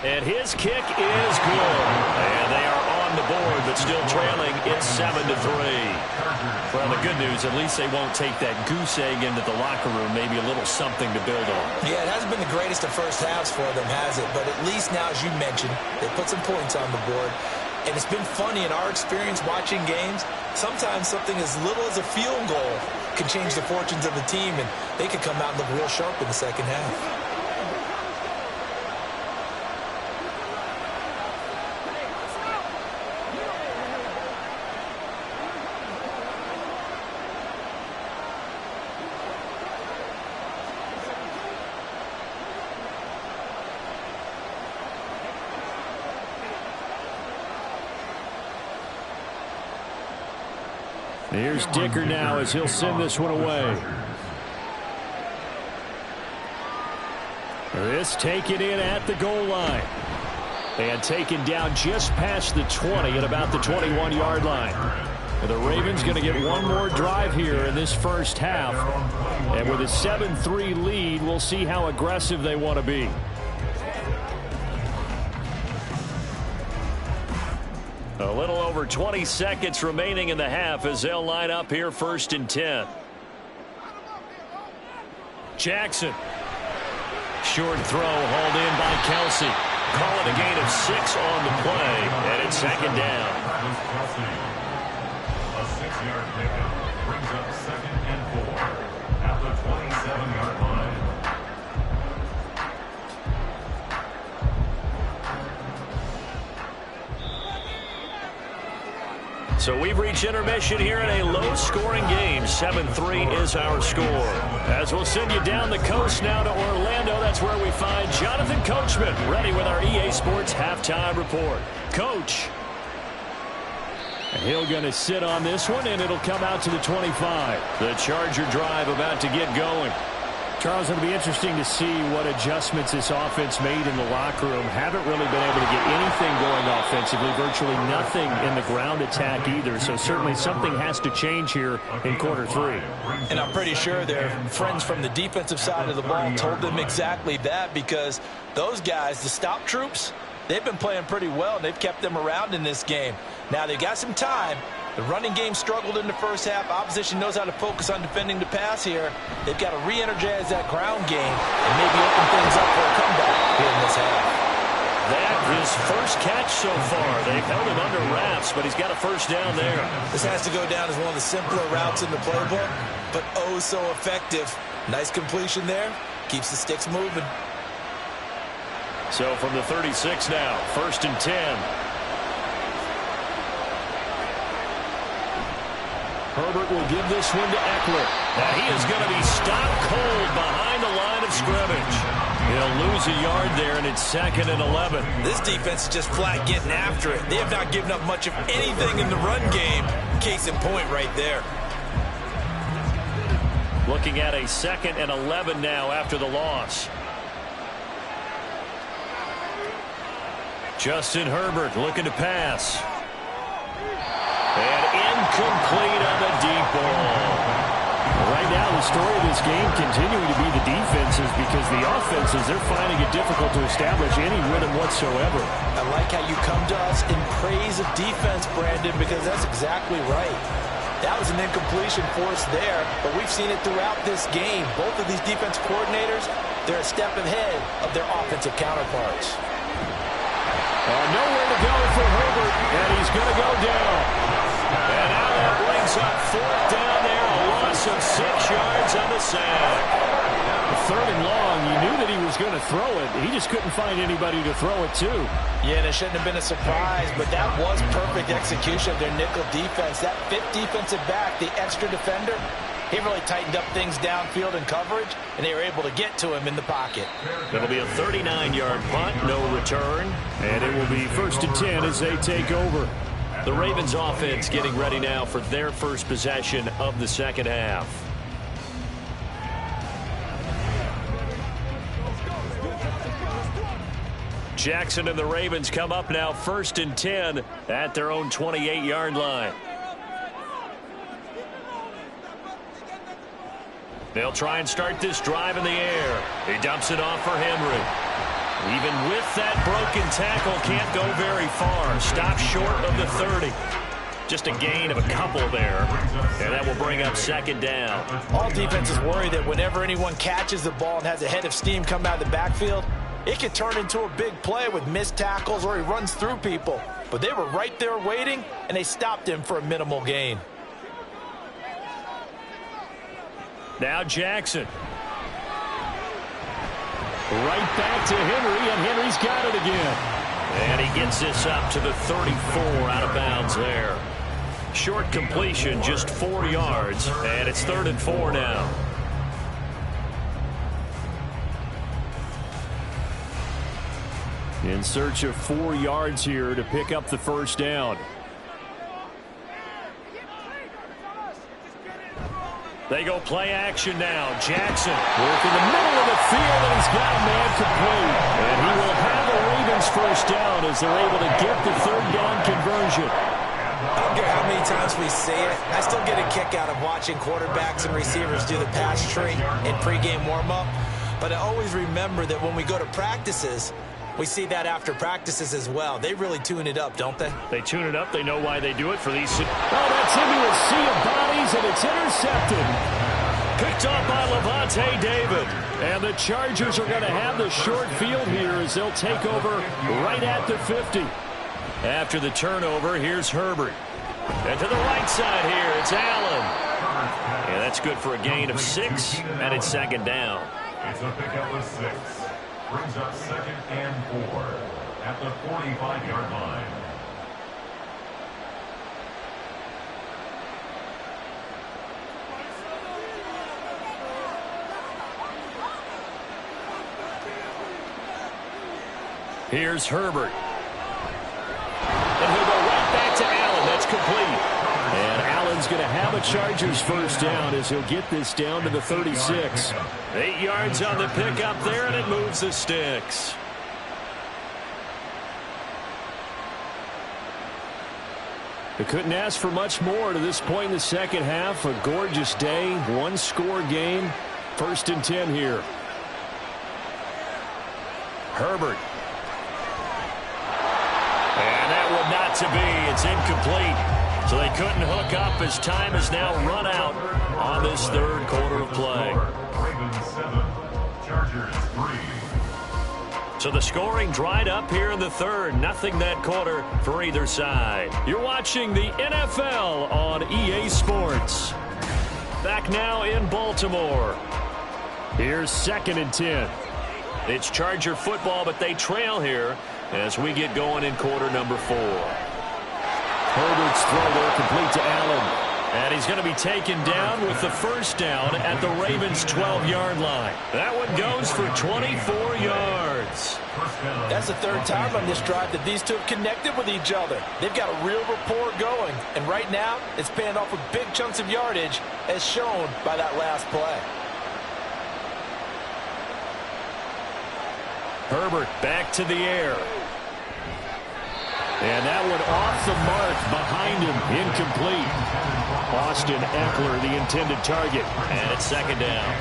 S1: And his kick is good. And they are on the board, but still trailing. It's 7-3. Well, the good news, at least they won't take that goose egg into the locker room. Maybe a little something to build on.
S2: Yeah, it hasn't been the greatest of first halves for them, has it? But at least now, as you mentioned, they put some points on the board. And it's been funny in our experience watching games. Sometimes something as little as a field goal can change the fortunes of the team, and they could come out and look real sharp in the second half.
S1: Here's Dicker now as he'll send this one away. This taken in at the goal line. And taken down just past the 20 at about the 21-yard line. And the Ravens going to get one more drive here in this first half. And with a 7-3 lead, we'll see how aggressive they want to be. A little over 20 seconds remaining in the half as they'll line up here 1st and 10. Jackson. Short throw hauled in by Kelsey. Call it a gain of 6 on the play, and it's 2nd down.
S3: A 6-yard pickup brings up 2nd and 4 at the 27-yard line.
S1: So we've reached intermission here in a low-scoring game. 7-3 is our score. As we'll send you down the coast now to Orlando, that's where we find Jonathan Coachman, ready with our EA Sports halftime report. Coach. He'll going to sit on this one, and it'll come out to the 25. The Charger drive about to get going. Charles, it'll be interesting to see what adjustments this offense made in the locker room. Haven't really been able to get anything going offensively, virtually nothing in the ground attack either. So certainly something has to change here in quarter 3.
S2: And I'm pretty sure their friends from the defensive side of the ball told them exactly that, because those guys, the stop troops, they've been playing pretty well, and they've kept them around in this game. Now they've got some time. The running game struggled in the first half. Opposition knows how to focus on defending the pass here. They've got to re-energize that ground game and maybe open things up for a comeback here in this half.
S1: That his first catch so far. They've held him under wraps, but he's got a first down there.
S2: This has to go down as one of the simpler routes in the playbook, but oh so effective. Nice completion there. Keeps the sticks moving.
S1: So from the 36 now, 1st and 10. Herbert will give this one to Eckler. Now he is going to be stopped cold behind the line of scrimmage. He'll lose a yard there, and it's 2nd and 11.
S2: This defense is just flat getting after it. They have not given up much of anything in the run game. Case in point right there.
S1: Looking at a 2nd and 11 now after the loss. Justin Herbert looking to pass. And incomplete on the deep ball. Right now, the story of this game continuing to be the defenses, because the offenses, they're finding it difficult to establish any rhythm whatsoever.
S2: I like how you come to us in praise of defense, Brandon, because that's exactly right. That was an incompletion forced there, but we've seen it throughout this game. Both of these defense coordinators, they're a step ahead of their offensive counterparts.
S1: Nowhere to go for Herbert, and he's going to go down. And now that brings up 4th down there, a loss of 6 yards on the sack. 3rd and long, you knew that he was going to throw it. He just couldn't find anybody to throw it to.
S2: Yeah, and it shouldn't have been a surprise, but that was perfect execution of their nickel defense. That 5th defensive back, the extra defender, he really tightened up things downfield in coverage, and they were able to get to him in the pocket.
S1: It'll be a 39-yard punt, no return, and it will be 1st and 10 as they take over. The Ravens offense getting ready now for their first possession of the second half. Jackson and the Ravens come up now 1st and 10 at their own 28-yard line. They'll try and start this drive in the air. He dumps it off for Henry. Even with that broken tackle, can't go very far. Stop short of the 30. Just a gain of a couple there. And that will bring up second down.
S2: All defenses worry that whenever anyone catches the ball and has a head of steam come out of the backfield, it can turn into a big play with missed tackles or he runs through people. But they were right there waiting, and they stopped him for a minimal gain.
S1: Now Jackson. Right back to Henry, and Henry's got it again. And he gets this up to the 34, out of bounds there. Short completion, just 4 yards, and it's 3rd and 4 now. In search of 4 yards here to pick up the first down. They go play action now. Jackson working the middle of the field, and he's got a man complete. And he will have the Ravens first down as they're able to get the 3rd down conversion.
S2: I don't care how many times we see it. I still get a kick out of watching quarterbacks and receivers do the pass tree in pregame warm-up. But I always remember that when we go to practices, we see that after practices as well. They really tune it up, don't they?
S1: They tune it up. They know why they do it for these. Oh, that's into a sea of bodies, and it's intercepted. Picked off by Levante David. And the Chargers are going to have the short field here as they'll take over right at the 50. After the turnover, here's Herbert. And to the right side here, it's Allen. Yeah, that's good for a gain of 6, and it's second down.
S3: It's a pickup of 6. Brings up 2nd and 4 at the 45-yard line.
S1: Here's Herbert. And he'll go right back to Allen. That's complete. And Allen's going to have a Chargers first down as he'll get this down to the 36. 8 yards on the pickup there, and it moves the sticks. They couldn't ask for much more to this point in the second half. A gorgeous day, 1-score game. 1st and 10 here. Herbert. And that one not to be. It's incomplete. So they couldn't hook up as time has now run out on this 3rd quarter of play.
S3: Ravens 7, Chargers 3.
S1: So the scoring dried up here in the 3rd. Nothing that quarter for either side. You're watching the NFL on EA Sports. Back now in Baltimore. Here's 2nd and 10. It's Charger football, but they trail here as we get going in quarter number 4. Herbert's throw there complete to Allen. And he's going to be taken down with the first down at the Ravens' 12-yard line. That one goes for 24 yards.
S2: That's the 3rd time on this drive that these two have connected with each other. They've got a real rapport going. And right now, it's paying off with big chunks of yardage, as shown by that last play.
S1: Herbert back to the air. And that one off the mark behind him, incomplete. Austin Eckler, the intended target. And it's 2nd down.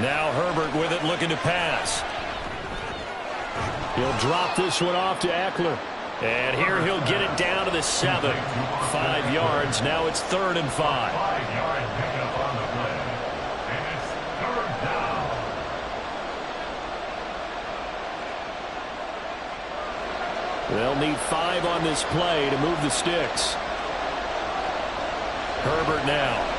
S1: Now Herbert with it, looking to pass. He'll drop this one off to Eckler. And here he'll get it down to the 7. 5 yards. Now it's 3rd and 5.
S3: 5-yard pickup on the play. And it's 3rd down.
S1: They'll need 5 on this play to move the sticks. Herbert now.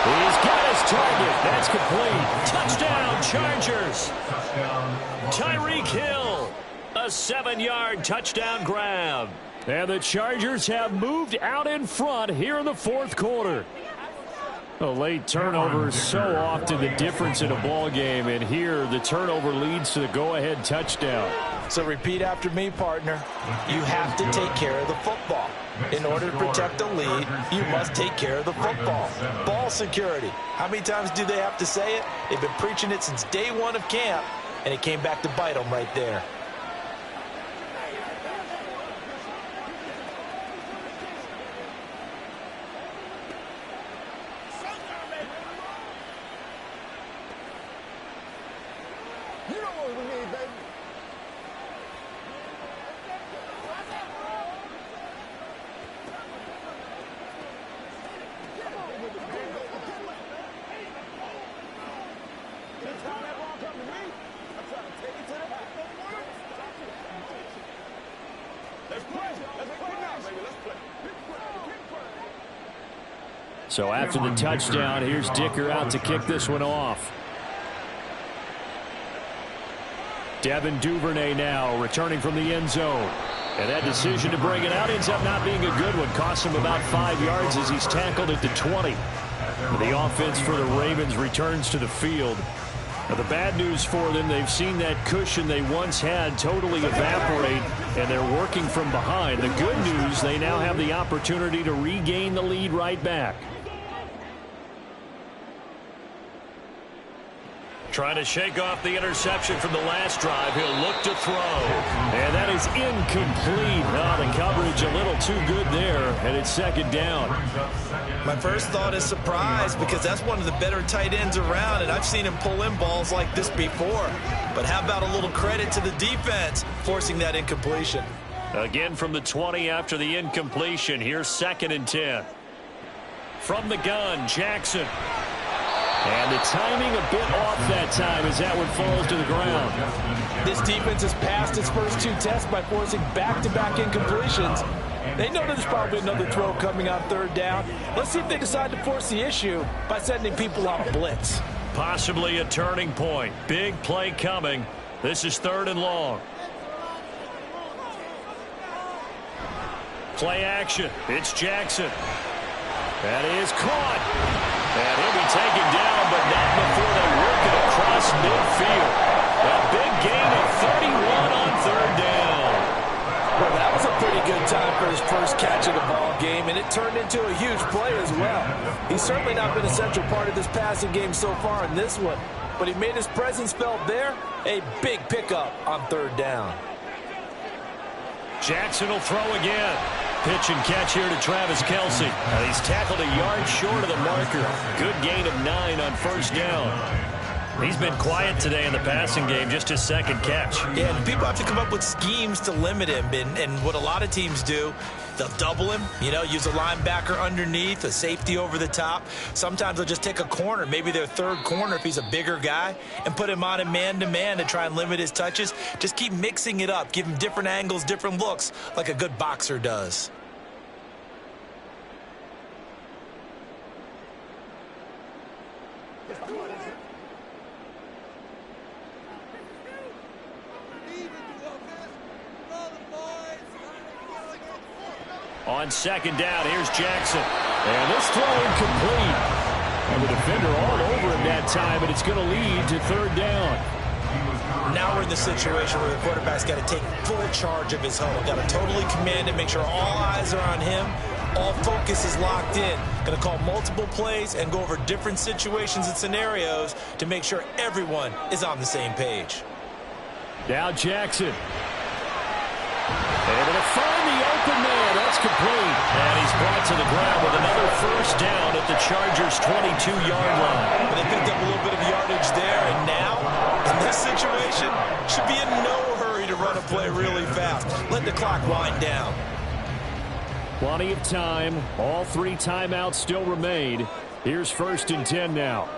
S1: He's got his target. That's complete. Touchdown, Chargers.
S3: Touchdown.
S1: Tyreek Hill. A 7-yard touchdown grab. And the Chargers have moved out in front here in the 4th quarter. A late turnover is so often the difference in a ball game. And here the turnover leads to the go-ahead touchdown.
S4: So repeat after me, partner. You have to take care of the football. In order to protect the lead, you must take care of the football. Ball security. How many times do they have to say it? They've been preaching it since day one of camp, and it came back to bite them right there.
S1: So after the touchdown, here's Dicker out to kick this one off. Devin Duvernay now returning from the end zone. And that decision to bring it out ends up not being a good one. Costs him about 5 yards as he's tackled at the 20. The offense for the Ravens returns to the field. Now, the bad news for them, they've seen that cushion they once had totally evaporate, and they're working from behind. The good news, they now have the opportunity to regain the lead right back. Trying to shake off the interception from the last drive. He'll look to throw. And that is incomplete. Oh, the coverage a little too good there, and it's second down.
S2: My first thought is surprise, because that's one of the better tight ends around, and I've seen him pull in balls like this before. But how about a little credit to the defense forcing that incompletion?
S1: Again from the 20 after the incompletion. Here's 2nd and 10. From the gun, Jackson. And the timing a bit off that time as that one falls to the ground.
S4: This defense has passed its first 2 tests by forcing back-to-back incompletions. They know there's probably another throw coming on 3rd down. Let's see if they decide to force the issue by sending people on blitz.
S1: Possibly a turning point. Big play coming. This is 3rd and long. Play action. It's Jackson. That is caught. And he'll be taken down, but not before they work it across midfield. A big gain of 31 on 3rd down.
S4: Well, that was a pretty good time for his first catch of the ball game, and it turned into a huge play as well. He's certainly not been a central part of this passing game so far in this one, but he made his presence felt there. A big pickup on 3rd down.
S1: Jackson will throw again. Pitch and catch here to Travis Kelce. And he's tackled a yard short of the marker. Good gain of 9 on 1st down. He's been quiet today in the passing game, just his 2nd catch.
S2: Yeah, and people have to come up with schemes to limit him. And what a lot of teams do, they'll double him, use a linebacker underneath, a safety over the top. Sometimes they'll just take a corner, maybe their 3rd corner if he's a bigger guy, and put him on a man-to-man to try and limit his touches. Just keep mixing it up, give him different angles, different looks, like a good boxer does.
S1: On 2nd down, here's Jackson. And this throw incomplete. And the defender all over him that time, and it's going to lead to 3rd down.
S2: Now we're in the situation where the quarterback's got to take full charge of his huddle. Got to totally command it, make sure all eyes are on him. All focus is locked in. Going to call multiple plays and go over different situations and scenarios to make sure everyone is on the same page.
S1: Now Jackson. Able to find the open man. That's complete. And he's brought to the ground with another 1st down at the Chargers' 22-yard line.
S2: But they picked up a little bit of yardage there, and now, in this situation, should be in no hurry to run a play really fast. Let the clock wind down.
S1: Plenty of time. All 3 timeouts still remain. Here's 1st and 10 now.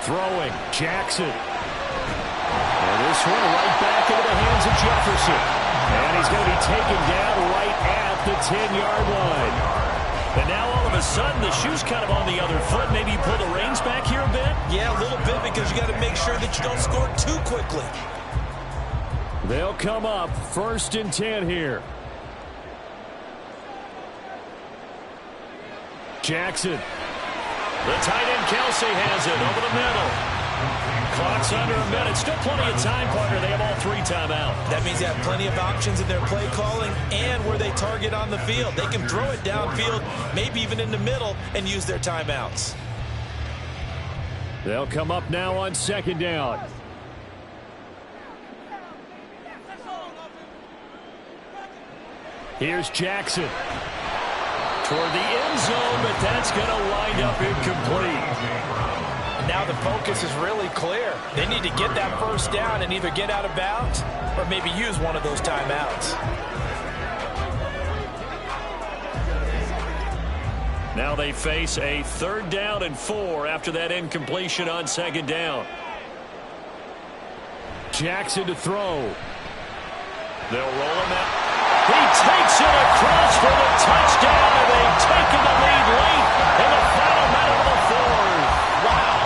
S1: Throwing, Jackson. And this one right back into the hands of Jefferson. And he's going to be taken down right at the 10-yard line. And now all of a sudden the shoe's kind of on the other foot. Maybe you pull the reins back here a bit?
S2: Yeah, a little bit, because you got to make sure that you don't score too quickly.
S1: They'll come up 1st and 10 here. Jackson. The tight end Kelce has it over the middle. Clock's under a minute. Still plenty of time, partner. They have all 3 timeouts.
S2: That means they have plenty of options in their play calling and where they target on the field. They can throw it downfield, maybe even in the middle, and use their timeouts.
S1: They'll come up now on 2nd down. Here's Jackson. Toward the end zone, but that's going to wind up incomplete.
S4: Now the focus is really clear. They need to get that first down and either get out of bounds or maybe use one of those timeouts.
S1: Now they face a 3rd down and 4 after that incompletion on 2nd down. Jackson to throw. They'll roll him out. He takes it across for the touchdown, and they've taken the lead late in the final minute of the 4th.
S2: Wow.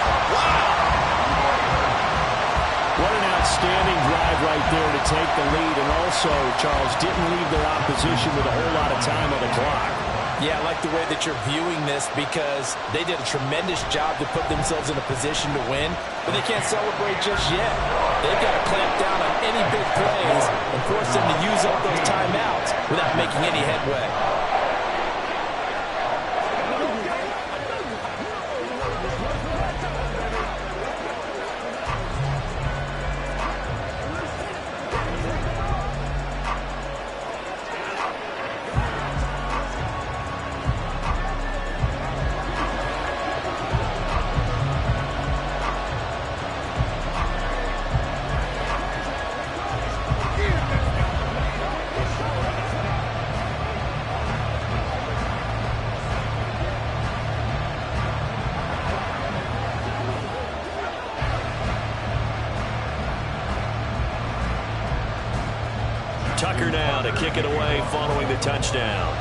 S1: What an outstanding drive right there to take the lead, and also, Charles, didn't leave their opposition with a whole lot of time on the clock.
S4: Yeah, I like the way that you're viewing this because they did a tremendous job to put themselves in a position to win, but they can't celebrate just yet. They've got to clamp down on any big plays and force them to use up those timeouts without making any headway.
S1: Tucker now to kick it away following the touchdown.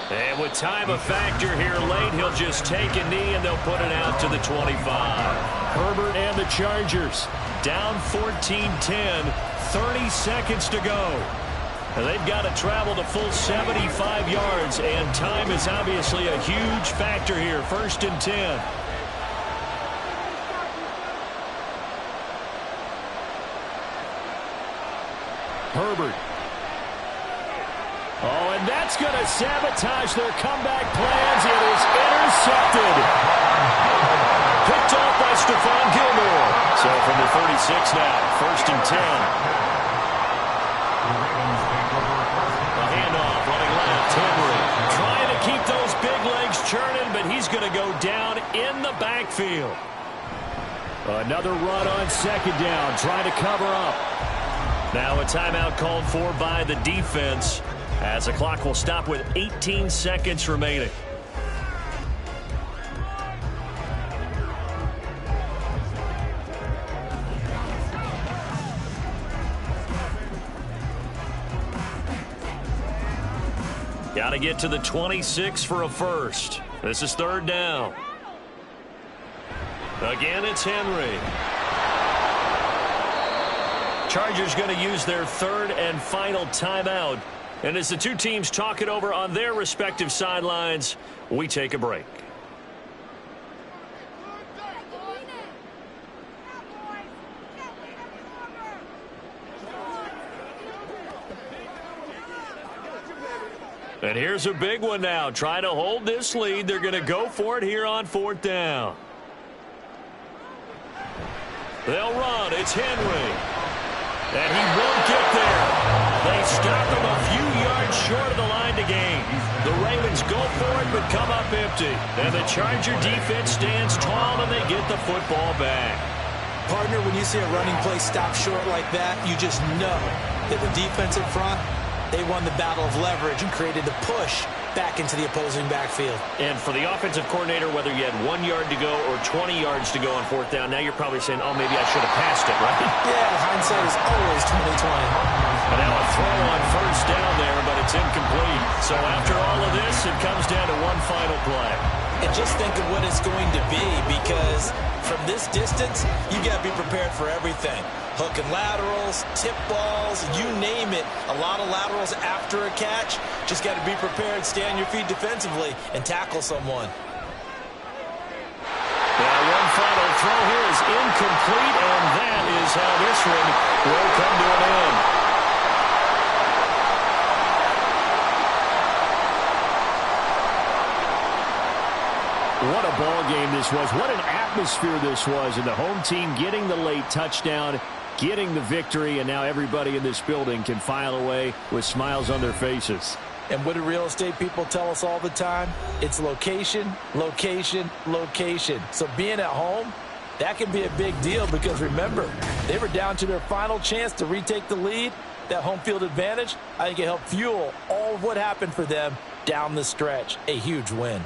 S1: And with time a factor here late, he'll just take a knee and they'll put it out to the 25. Herbert and the Chargers down 14-10, 30 seconds to go. And they've got to travel the full 75 yards, and time is obviously a huge factor here. 1st and 10. Herbert. Oh, and that's going to sabotage their comeback plans. It is intercepted. Picked off by Stephon Gilmore. So from the 36 now, 1st and 10. A handoff running left. Henry trying to keep those big legs churning, but he's going to go down in the backfield. Another run on 2nd down, trying to cover up. Now a timeout called for by the defense as the clock will stop with 18 seconds remaining. Got to get to the 26 for a first. This is 3rd down. Again, it's Henry. Chargers going to use their 3rd and final timeout. And as the two teams talk it over on their respective sidelines, we take a break. And here's a big one now. Trying to hold this lead. They're going to go for it here on 4th down. They'll run. It's Henry. And he won't get there. They stop him a few yards short of the line to gain. The Ravens go for it but come up empty. And the Charger defense stands tall and they get the football back.
S2: Partner, when you see a running play stop short like that, you just know that the defensive front, they won the battle of leverage and created the push back into the opposing backfield.
S1: And for the offensive coordinator, whether you had 1 yard to go or 20 yards to go on 4th down, now you're probably saying, oh, maybe I should have passed it, right?
S2: Yeah, hindsight is always 20/20.
S1: And now a throw on 1st down there, but it's incomplete. So after all of this, it comes down to one final play.
S2: And just think of what it's going to be, because from this distance, you got to be prepared for everything. Hook and laterals, tip balls, you name it. A lot of laterals after a catch. Just got to be prepared, stay on your feet defensively, and tackle someone.
S1: throw here is incomplete, and that is how this one will come to an end. What a ball game this was. What an atmosphere this was. And the home team getting the late touchdown, getting the victory, and now everybody in this building can file away with smiles on their faces.
S4: And what do real estate people tell us all the time? It's location, location, location. So being at home, that can be a big deal because, remember, they were down to their final chance to retake the lead. That home field advantage, I think it helped fuel all of what happened for them down the stretch. A huge win.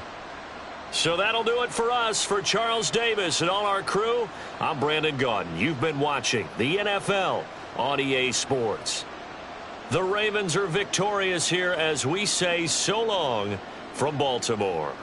S1: So that'll do it for us. For Charles Davis and all our crew, I'm Brandon Gaudin. You've been watching the NFL on EA Sports. The Ravens are victorious here as we say so long from Baltimore.